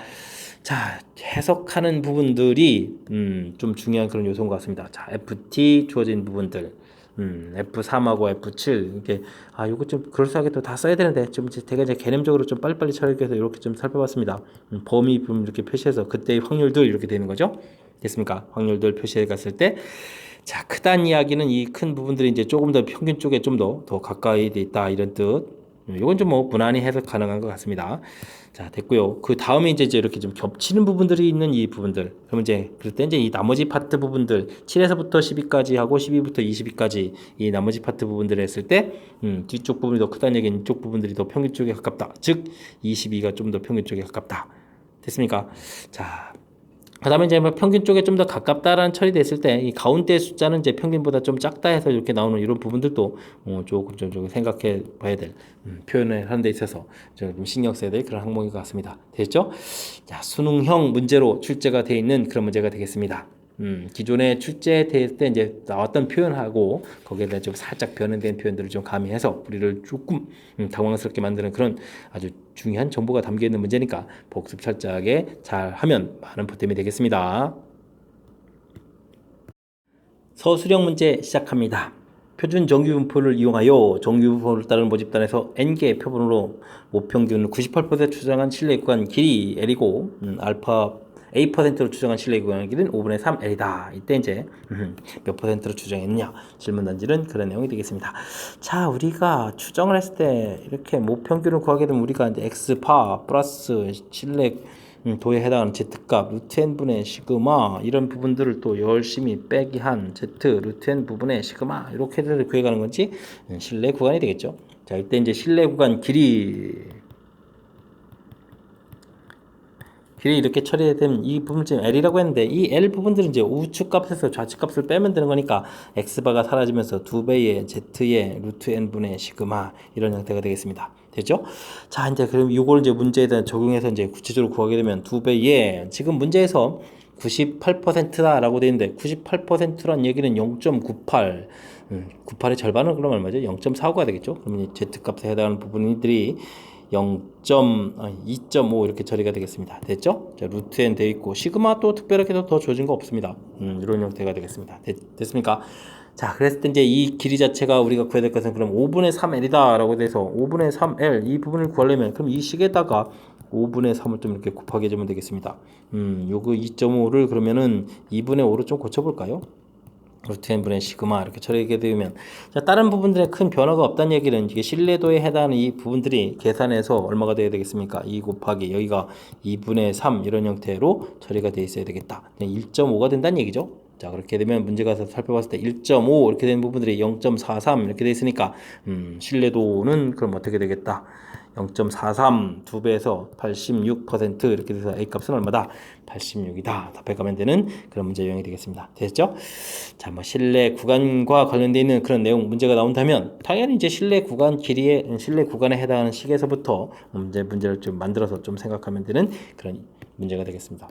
자, 해석하는 부분들이 좀 중요한 그런 요소인 것 같습니다. 자, FT 주어진 부분들. F3하고 F7 이렇게 요거 좀 그럴싸하게 또 다 써야 되는데 좀 이제 제가 이제 개념적으로 좀 빨리빨리 처리해서 이렇게 좀 살펴봤습니다. 범위 좀 이렇게 표시해서 그때의 확률들 이렇게 되는 거죠. 됐습니까? 확률들 표시해 갔을 때 자, 크다는 이야기는 이 큰 부분들이 이제 조금 더 평균 쪽에 좀 더 가까이 돼 있다 이런 뜻. 이건 좀 뭐 무난히 해석 가능한 것 같습니다. 자, 됐고요. 그 다음에 이제 이렇게 좀 겹치는 부분들이 있는 이 부분들. 그러면 이제 그럴 때 이제 이 나머지 파트 부분들 7에서부터 12까지 하고 12부터 22까지 이 나머지 파트 부분들을 했을 때 뒤쪽 부분이 더 크다는 얘기는 이쪽 부분들이 더 평균 쪽에 가깝다. 즉 22가 좀 더 평균 쪽에 가깝다. 됐습니까? 자, 그 다음에 이제 평균 쪽에 좀 더 가깝다라는 처리됐을 때 이 가운데 숫자는 이제 평균보다 좀 작다 해서 이렇게 나오는 이런 부분들도 조금 생각해 봐야 될 표현을 하는 데 있어서 좀 신경 써야 될 그런 항목인 것 같습니다. 됐죠? 자, 수능형 문제로 출제가 되어 있는 그런 문제가 되겠습니다. 기존에 출제될 때 이제 나왔던 표현하고 거기에 대한 좀 살짝 변형된 표현들을 좀 가미해서 우리를 조금 당황스럽게 만드는 그런 아주 중요한 정보가 담겨 있는 문제니까 복습 철저하게 잘 하면 많은 보탬이 되겠습니다. 서술형 문제 시작합니다. 표준 정규분포를 이용하여 정규분포를 따르는 모집단에서 n개의 표본으로 모평균을 98% 추정한 실내 구간 길이 L이고 알파 A%로 추정한 실내 구간 길이는 5분의 3 L이다. 이때 이제 몇 %로 추정했느냐 질문 단지는 그런 내용이 되겠습니다. 자, 우리가 추정을 했을 때 이렇게 모평균을 구하게 되면 우리가 이제 x파 플러스 실내 도에 해당하는 z값 루트 n분의 시그마 이런 부분들을 또 열심히 빼기 한 z 루트 n 부분의 시그마 이렇게들 구해가는 건지 실내 구간이 되겠죠. 자, 이때 이제 실내 구간 길이 이렇게 처리되면 이 부분 지금 L이라고 했는데 이 L 부분들은 이제 우측 값에서 좌측 값을 빼면 되는 거니까 X바가 사라지면서 2배의 Z의 루트 N분의 시그마 이런 형태가 되겠습니다. 됐죠? 자, 이제 그럼 이걸 이제 문제에 대한 적용해서 이제 구체적으로 구하게 되면 2배의 지금 문제에서 98%다라고 되어 있는데 98%란 얘기는 0.98 98의 절반은 그럼 얼마죠? 0.45가 되겠죠? 그러면 이 Z값에 해당하는 부분들이 2.5 이렇게 처리가 되겠습니다. 됐죠? 자, 루트 n 되어 있고 시그마 또 특별하게 더 줘진 거 없습니다. 이런 형태가 되겠습니다. 됐습니까? 자, 그랬을 때 이제 이 길이 자체가 우리가 구해야 될 것은 그럼 5분의 3L이다 라고 돼서 5분의 3L 이 부분을 구하려면 그럼 이 식에다가 5분의 3을 좀 이렇게 곱하게 해주면 되겠습니다. 요거 2.5를 그러면은 2분의 5로 좀 고쳐볼까요? 루트 n분의 시그마 이렇게 처리하게 되면 자, 다른 부분들에 큰 변화가 없다는 얘기는 이게 신뢰도에 해당하는 이 부분들이 계산해서 얼마가 돼야 되겠습니까? 2 곱하기 여기가 2분의 3 이런 형태로 처리가 돼 있어야 되겠다. 1.5가 된다는 얘기죠. 자, 그렇게 되면 문제 가서 살펴봤을 때 1.5 이렇게 된 부분들이 0.43 이렇게 돼 있으니까 신뢰도는 그럼 어떻게 되겠다? 0.43 2배에서 86% 이렇게 돼서 A값은 얼마다? 86이다. 답해가면 되는 그런 문제 유형이 되겠습니다. 됐죠? 자, 뭐 실내 구간과 관련되어 있는 그런 내용 문제가 나온다면 당연히 이제 실내 구간에 해당하는 식에서부터 문제를 좀 만들어서 좀 생각하면 되는 그런 문제가 되겠습니다.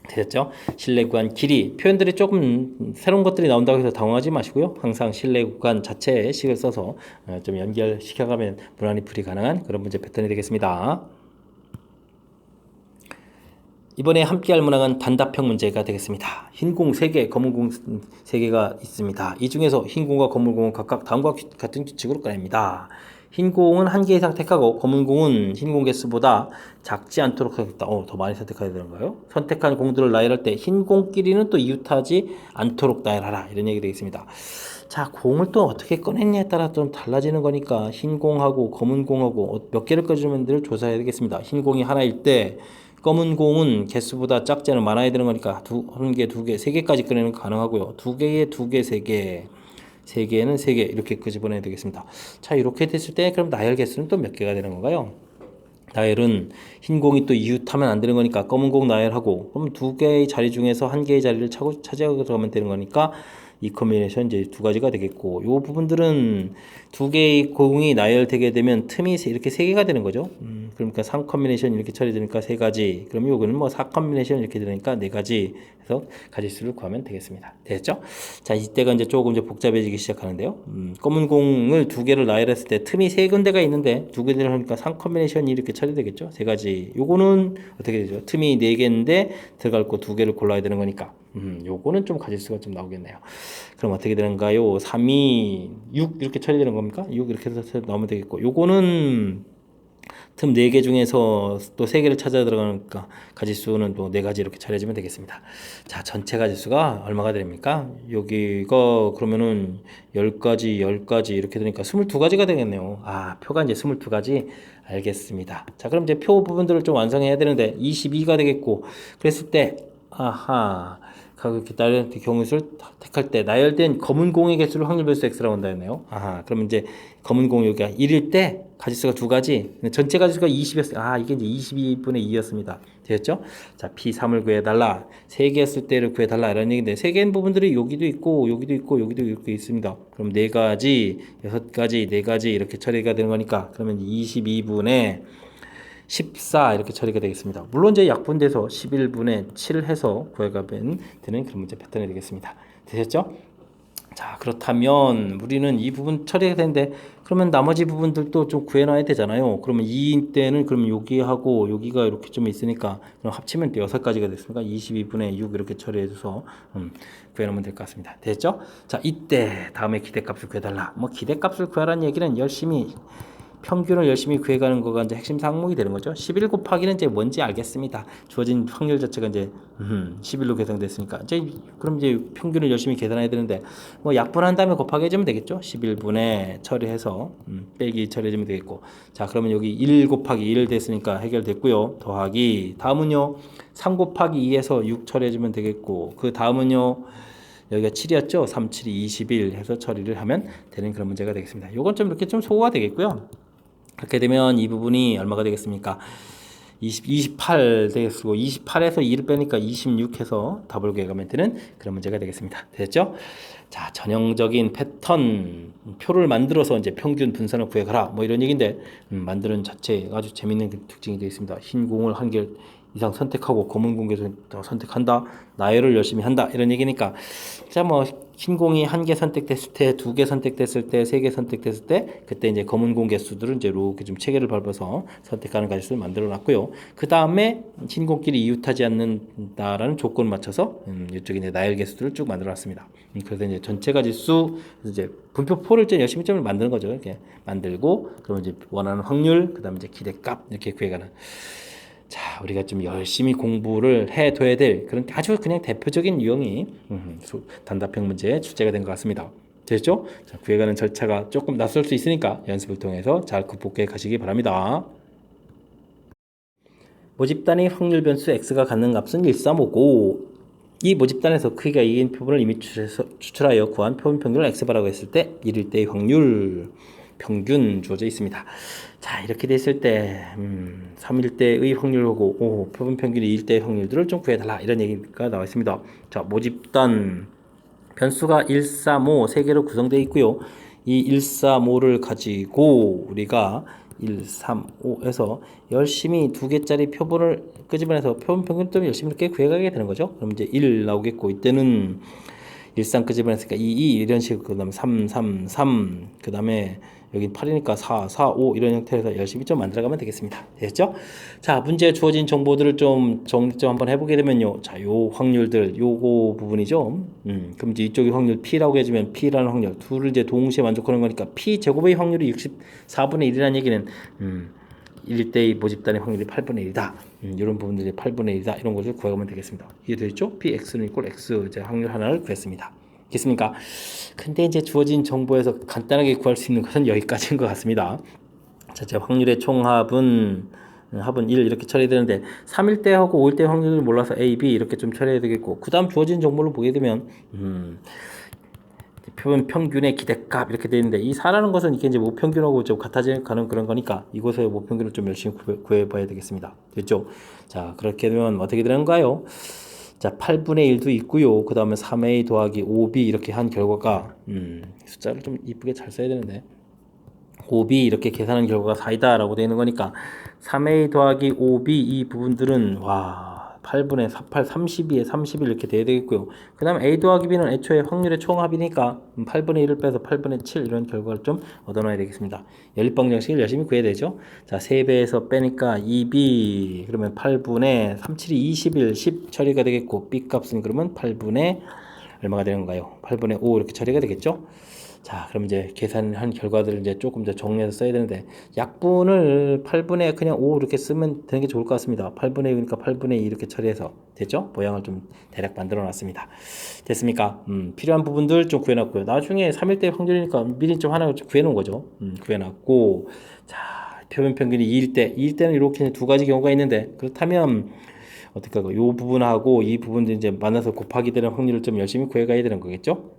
됐죠? 실내 구간 길이 표현들이 조금 새로운 것들이 나온다고 해서 당황하지 마시고요. 항상 실내 구간 자체의 식을 써서 좀 연결시켜가면 무난히 풀이 가능한 그런 문제 패턴이 되겠습니다. 이번에 함께할 문항은 단답형 문제가 되겠습니다. 흰 공 3개, 검은 공 3개가 있습니다. 이 중에서 흰 공과 검은 공은 각각 다음과 같은 규칙으로 꺼냅니다. 흰 공은 1개 이상 택하고 검은 공은 흰 공 개수보다 작지 않도록 하겠다. 더 많이 선택해야 되는가요? 선택한 공들을 나열할 때 흰 공끼리는 또 이웃하지 않도록 나열하라. 이런 얘기 되겠습니다. 자, 공을 또 어떻게 꺼냈냐에 따라 좀 달라지는 거니까 흰 공하고 검은 공하고 몇 개를 꺼주는지를 조사해야 되겠습니다. 흰 공이 하나일 때 검은 공은 개수보다 작지 않은 많아야 되는 거니까 1개, 2개, 3개까지 꺼내는 거 가능하고요. 2개에 2개, 3개, 3개에는 3개 이렇게 끄집어내야 되겠습니다. 자, 이렇게 됐을 때 그럼 나열 개수는 또 몇 개가 되는 건가요? 나열은 흰 공이 또 이웃하면 안 되는 거니까 검은 공 나열하고 그럼 2개의 자리 중에서 1개의 자리를 차지하면 되는 거니까 이 컨비네이션 이제 2가지가 되겠고 요 부분들은 2개의 공이 나열되게 되면 틈이 이렇게 3개가 되는 거죠. 그러니까 3 컨비네이션 이렇게 처리되니까 3가지. 그럼 요거는 뭐 4 컨비네이션 이렇게 되니까 4가지 해서 가지수를 구하면 되겠습니다. 됐죠? 자, 이때가 이제 조금 이제 복잡해지기 시작하는데요. 검은 공을 2개를 나열했을 때 틈이 3군데가 있는데 2개를 하니까 3 컨비네이션이 이렇게 처리되겠죠. 3가지. 요거는 어떻게 되죠? 틈이 4개인데 들어갈 거 2개를 골라야 되는 거니까. 요거는 좀 가지수가 좀 나오겠네요. 그럼 어떻게 되는가요? 3이 6 이렇게 처리되는 겁니까? 6 이렇게 해서 나오면 되겠고 요거는 틈 4개 중에서 또 3개를 찾아 들어가니까 가지수는 또 4가지 이렇게 처리해주면 되겠습니다. 자, 전체 가지수가 얼마가 됩니까? 여기가 그러면은 10가지 이렇게 되니까 22가지가 되겠네요. 아, 표가 이제 22가지. 알겠습니다. 자, 그럼 이제 표 부분들을 좀 완성해야 되는데 22가 되겠고 그랬을 때 아하 그렇게 나열된 경우수를 택할 때 나열된 검은 공의 개수를 확률 배수 x라고 한다 했네요. 아하, 그러면 이제 검은 공 여기가 1일 때 가지수가 2가지, 전체 가지수가 20이었어요. 아, 이게 이제 22분의 2였습니다. 되었죠? 자, P3을 구해달라. 3개였을 때를 구해달라. 이런 얘기인데, 3개인 부분들이 여기도 있고, 여기도 있고, 여기도 이렇게 있습니다. 그럼 4가지, 6가지, 4가지 이렇게 처리가 되는 거니까, 그러면 22분의 14 이렇게 처리가 되겠습니다. 물론 이제 약분돼서 11분의 7 해서 구해가면 되는 그런 문제 패턴이 되겠습니다. 되셨죠? 자, 그렇다면 우리는 이 부분 처리가 되는데 그러면 나머지 부분들도 좀 구해놔야 되잖아요. 그러면 2인 때는 그럼 여기하고 여기가 이렇게 좀 있으니까 그럼 합치면 또 6가지가 됐으니까 22분의 6 이렇게 처리해줘서 구해놓으면 될 것 같습니다. 됐죠? 자, 이때 다음에 기대값을 구해달라. 뭐 기대값을 구하라는 얘기는 열심히 평균을 열심히 구해가는 거가 이제 핵심 항목이 되는 거죠. 11 곱하기는 이제 뭔지 알겠습니다. 주어진 확률 자체가 이제 11로 계산됐으니까 그럼 이제 평균을 열심히 계산해야 되는데 뭐 약분한 다음에 곱하기 해주면 되겠죠. 11분에 처리해서 빼기 처리해주면 되겠고 자, 그러면 여기 1 곱하기 1 됐으니까 해결됐고요. 더하기 다음은요 3 곱하기 2에서 6 처리해주면 되겠고 그 다음은요 여기가 7이었죠. 3, 7이 21 해서 처리를 하면 되는 그런 문제가 되겠습니다. 요건 좀 이렇게 좀 소화가 되겠고요. 그렇게 되면 이 부분이 얼마가 되겠습니까? 28 되겠고 28에서 2를 빼니까 26 해서 답을 구해가면 되는 그런 문제가 되겠습니다. 됐죠? 자, 전형적인 패턴 표를 만들어서 이제 평균 분산을 구해가라 뭐 이런 얘기인데 만드는 자체 아주 재밌는 특징이 되어 있습니다. 흰 공을 1개 이상 선택하고 검은 공에서 선택한다. 나열을 열심히 한다. 이런 얘기니까 자, 뭐 흰 공이 1개 선택됐을 때, 2개 선택됐을 때, 3개 선택됐을 때 그때 이제 검은 공 개수들은 이제 이렇게 좀 체계를 밟아서 선택하는 가지수를 만들어 놨고요. 그 다음에 흰 공끼리 이웃하지 않는다라는 조건을 맞춰서 이쪽에 이제 나열 개수들을 쭉 만들어 놨습니다. 그래서 이제 전체 가지수 이제 분표포를 이제 열심히 좀 만드는 거죠. 이렇게 만들고 그러면 이제 원하는 확률, 그다음에 이제 기대값 이렇게 구해가는. 자, 우리가 좀 열심히 공부를 해둬야 될 그런 아주 그냥 대표적인 유형이 단답형 문제의 주제가 된 것 같습니다. 됐죠? 자, 구해가는 절차가 조금 낯설 수 있으니까 연습을 통해서 잘 극복해 가시기 바랍니다. 모집단의 확률 변수 x가 갖는 값은 1359. 이 모집단에서 크기가 2인 표본을 이미 추출하여 구한 표본 평균을 x바라고 했을 때 1일 때의 확률 평균 주어져 있습니다. 자, 이렇게 됐을 때 3일대의 확률하고 표본 평균이 2일대의 확률들을 좀 구해달라 이런 얘기가 나와 있습니다. 자, 모집단 변수가 1, 3, 5 세 개로 구성되어 있고요. 이 1, 3, 5를 가지고 우리가 1, 3, 5에서 열심히 두 개짜리 표본을 끄집어내서 표본 평균점을 열심히 이렇게 구해가게 되는 거죠. 그럼 이제 1 나오겠고, 이때는 일상 끄집어냈으니까 2, 2 이런 식으로, 그 다음에 3, 3, 3, 그 다음에 여기 8이니까 4, 4, 5 이런 형태에서 열심히 좀 만들어가면 되겠습니다. 됐죠? 자, 문제에 주어진 정보들을 좀 정리 좀 한번 해보게 되면요. 자, 요 확률들, 요거 부분이죠. 그럼 이제 이쪽이 확률 P라고 해주면 P라는 확률, 둘을 이제 동시에 만족하는 거니까 P 제곱의 확률이 64분의 1이라는 얘기는 1대2 모집단의 확률이 8분의 1이다. 이런 부분들이 8분의 1이다. 이런 것을 구하면 되겠습니다. 이해되죠? Px는 이꼴 X, 이제 확률 하나를 구했습니다. 됐습니까? 근데 이제 주어진 정보에서 간단하게 구할 수 있는 것은 여기까지인 것 같습니다. 자, 제 확률의 총합은 1 이렇게 처리되는데 3일대하고 5일대 확률을 몰라서 A, B 이렇게 좀 처리해야 되겠고, 그 다음 주어진 정보를 보게 되면 표본 평균의 기대값 이렇게 되어 있는데, 이 4라는 것은 이게 이제 모평균하고 좀 같아지는 그런 거니까 이곳의 모평균을 좀 열심히 구해봐야 되겠습니다. 됐죠? 자, 그렇게 되면 어떻게 되는가요? 자, 8분의 1도 있고요. 그 다음에 3a 더하기 5b 이렇게 한 결과가 숫자를 좀 이쁘게 잘 써야 되는데 5b 이렇게 계산한 결과가 4이다 라고 되어 있는 거니까 3a 더하기 5b 이 부분들은 8분의 4, 8, 32에 31 이렇게 돼야 되겠고요. 그 다음에 a 더하기 b는 애초에 확률의 총합이니까 8분의 1을 빼서 8분의 7 이런 결과를 좀 얻어놔야 되겠습니다. 연립방정식을 열심히 구해야 되죠. 자, 3배에서 빼니까 2b 그러면 8분의 3, 7이 21, 10 처리가 되겠고, b 값은 그러면 8분의 얼마가 되는 건가요? 8분의 5 이렇게 처리가 되겠죠. 자, 그럼 이제 계산한 결과들을 이제 조금 더 정리해서 써야 되는데, 약분을 8분의 그냥 5 이렇게 쓰면 되는 게 좋을 것 같습니다. 8분의 6이니까 8분의 2 이렇게 처리해서 됐죠? 모양을 좀 대략 만들어 놨습니다. 됐습니까? 필요한 부분들 좀 구해놨고요. 나중에 3일대 확률이니까 미리 좀 하나 구해놓은 거죠. 구해놨고, 자, 표본 평균이 2일대는 이렇게 두 가지 경우가 있는데, 그렇다면 어떻게 하고, 이 부분하고 이 부분도 이제 만나서 곱하기 되는 확률을 좀 열심히 구해가야 되는 거겠죠?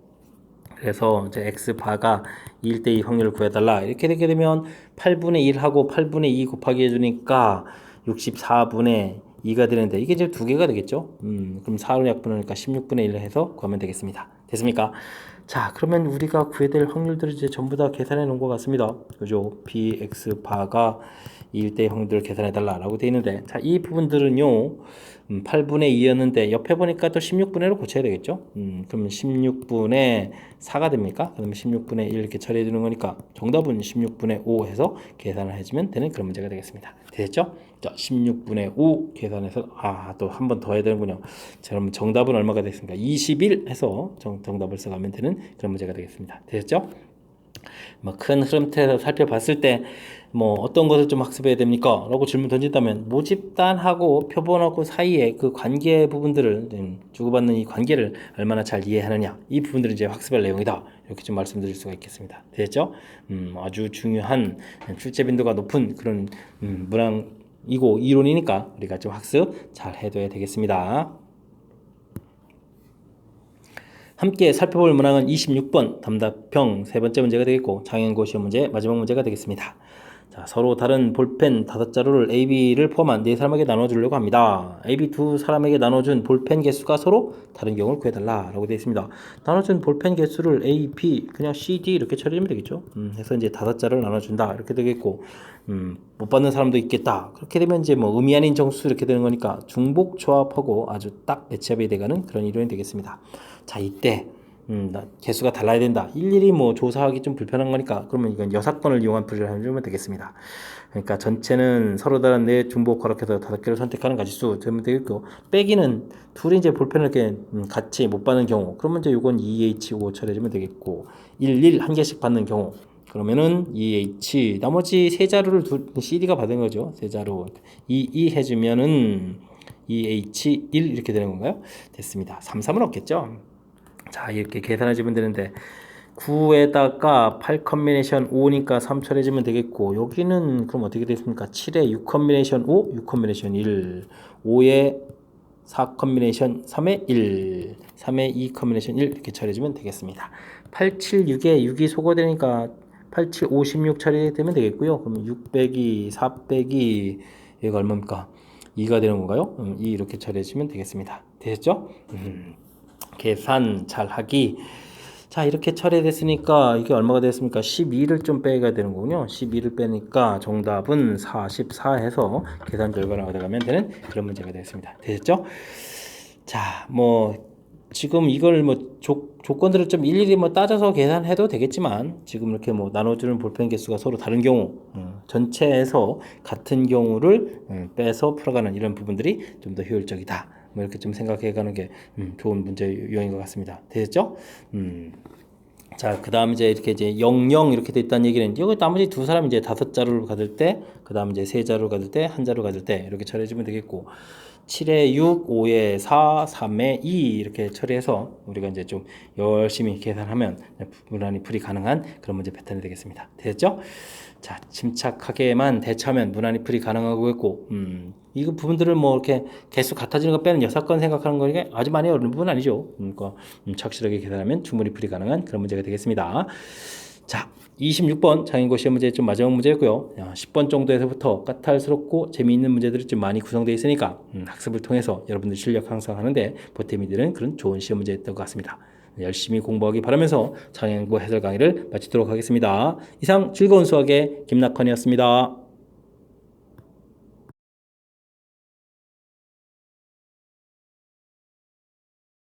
그래서 이제 x바가 2일대2 확률을 구해달라 이렇게 되게 되면 8분의 1하고 8분의 2 곱하기 해주니까 64분의 2가 되는데, 이게 이제 두 개가 되겠죠. 그럼 4로 약분하니까 16분의 1을 해서 구하면 되겠습니다. 됐습니까? 자, 그러면 우리가 구해야 될 확률들을 이제 전부 다 계산해 놓은 것 같습니다. 그죠? px바가 2일대 확률을 계산해 달라라고 되어 있는데, 자, 이 부분들은요 8분의 2였는데 옆에 보니까 또 16분의 1로 고쳐야 되겠죠. 그러면 16분의 4가 됩니까? 그러면 16분의 1 이렇게 처리해 주는 거니까 정답은 16분의 5 해서 계산을 해주면 되는 그런 문제가 되겠습니다. 됐죠? 자, 16분의 5 계산해서 또 한 번 더 해야 되는군요. 자, 그럼 정답은 얼마가 되겠습니까? 21 해서 정답을 써가면 되는 그런 문제가 되겠습니다. 됐죠? 큰 흐름틀에서 살펴봤을 때 어떤 것을 좀 학습해야 됩니까? 라고 질문 던진다면, 모집단하고 표본하고 사이의 그 관계 부분들을 주고받는 이 관계를 얼마나 잘 이해하느냐, 이 부분들을 이제 학습할 내용이다, 이렇게 좀 말씀드릴 수가 있겠습니다. 됐죠? 아주 중요한 출제 빈도가 높은 그런 문항이고 이론이니까 우리가 좀 학습 잘 해둬야 되겠습니다. 함께 살펴볼 문항은 26번 답답형 세 번째 문제가 되겠고, 장애인고 시험 문제 마지막 문제가 되겠습니다. 자, 서로 다른 볼펜 5자루를 A, B를 포함한 4사람에게 나눠주려고 합니다. A, B 두 사람에게 나눠준 볼펜 개수가 서로 다른 경우를 구해달라 라고 되어 있습니다. 나눠준 볼펜 개수를 A, B, 그냥 C, D 이렇게 처리하면 되겠죠. 해서 이제 5자루를 나눠준다 이렇게 되겠고, 못 받는 사람도 있겠다. 그렇게 되면 이제 의미 아닌 정수 이렇게 되는 거니까 중복 조합하고 아주 딱 매치업이 돼가는 그런 이론이 되겠습니다. 자, 이때 개수가 달라야 된다. 일일이 조사하기 좀 불편한 거니까, 그러면 이건 여사건을 이용한 풀이를 해주면 되겠습니다. 그러니까 전체는 서로 다른 네 중복 허락해서 5개를 선택하는 가지수 되면 되겠고, 빼기는 둘이 이제 볼펜을 이렇게 같이 못 받는 경우, 그러면 이제 이건 2H5 처리해주면 되겠고, 1, 한 개씩 받는 경우, 그러면은 2H, 나머지 세 자루를 CD가 받은 거죠. 세 자루 2 해주면은 2H1 이렇게 되는 건가요? 됐습니다. 3, 3은 없겠죠. 자, 이렇게 계산해주면 되는데, 9에다가 8 컨비네이션 5니까 3 처리해주면 되겠고, 여기는 그럼 어떻게 되겠습니까? 7에 6 컨비네이션 5, 6 컨비네이션 1, 5에 4 컨비네이션 3에 1, 3에 2 컨비네이션 1 이렇게 처리해주면 되겠습니다. 8, 7, 6에 6이 소거되니까 8, 7, 56 처리되면 되겠고요. 그럼 6 빼기 4 빼기 얘가 얼마입니까? 2가 되는 건가요? 2 이렇게 처리해 주면 되겠습니다. 되셨죠? 계산 잘하기. 자, 이렇게 처리됐으니까 이게 얼마가 됐습니까? 12를 좀 빼야 되는 거군요. 12를 빼니까 정답은 44 해서 계산 결과를 얻어가면 되는 그런 문제가 되겠습니다. 되셨죠? 자, 뭐 지금 이걸 뭐 조건들을 좀 일일이 뭐 따져서 계산해도 되겠지만 지금 이렇게 뭐 나눠주는 볼펜 개수가 서로 다른 경우 전체에서 같은 경우를 빼서 풀어가는 이런 부분들이 좀 더 효율적이다. 뭐 이렇게 좀 생각해가는 게 좋은 문제 유형인 것 같습니다. 되셨죠? 자, 그 다음 이제 이렇게 이제 00 이렇게 돼 있다는 얘기는 여기 나머지 두 사람 이제 5자루를 가질 때, 그 다음 이제 3자루를 가질 때, 1자루 가질 때 이렇게 처리해주면 되겠고, 7에 6, 5에 4, 3에 2 이렇게 처리해서 우리가 이제 좀 열심히 계산하면 무난히 풀이 가능한 그런 문제 패턴이 되겠습니다. 됐죠? 자, 침착하게만 대처하면 무난히 풀이 가능하고 있고, 이거 부분들을 뭐 이렇게 개수 같아지는 거 빼는 6건 생각하는 거니까 아주 많이 어려운 부분 아니죠. 그러니까 착실하게 계산하면 충분히 풀이 가능한 그런 문제가 되겠습니다. 자, 26번 장인고 시험 문제 좀 마지막 문제였고요. 10번 정도에서부터 까탈스럽고 재미있는 문제들이 좀 많이 구성되어 있으니까 학습을 통해서 여러분들 실력 향상하는데 보탬이 되는 그런 좋은 시험 문제였던 것 같습니다. 열심히 공부하기 바라면서 장인고 해설 강의를 마치도록 하겠습니다. 이상 즐거운 수학의 김낙헌이었습니다.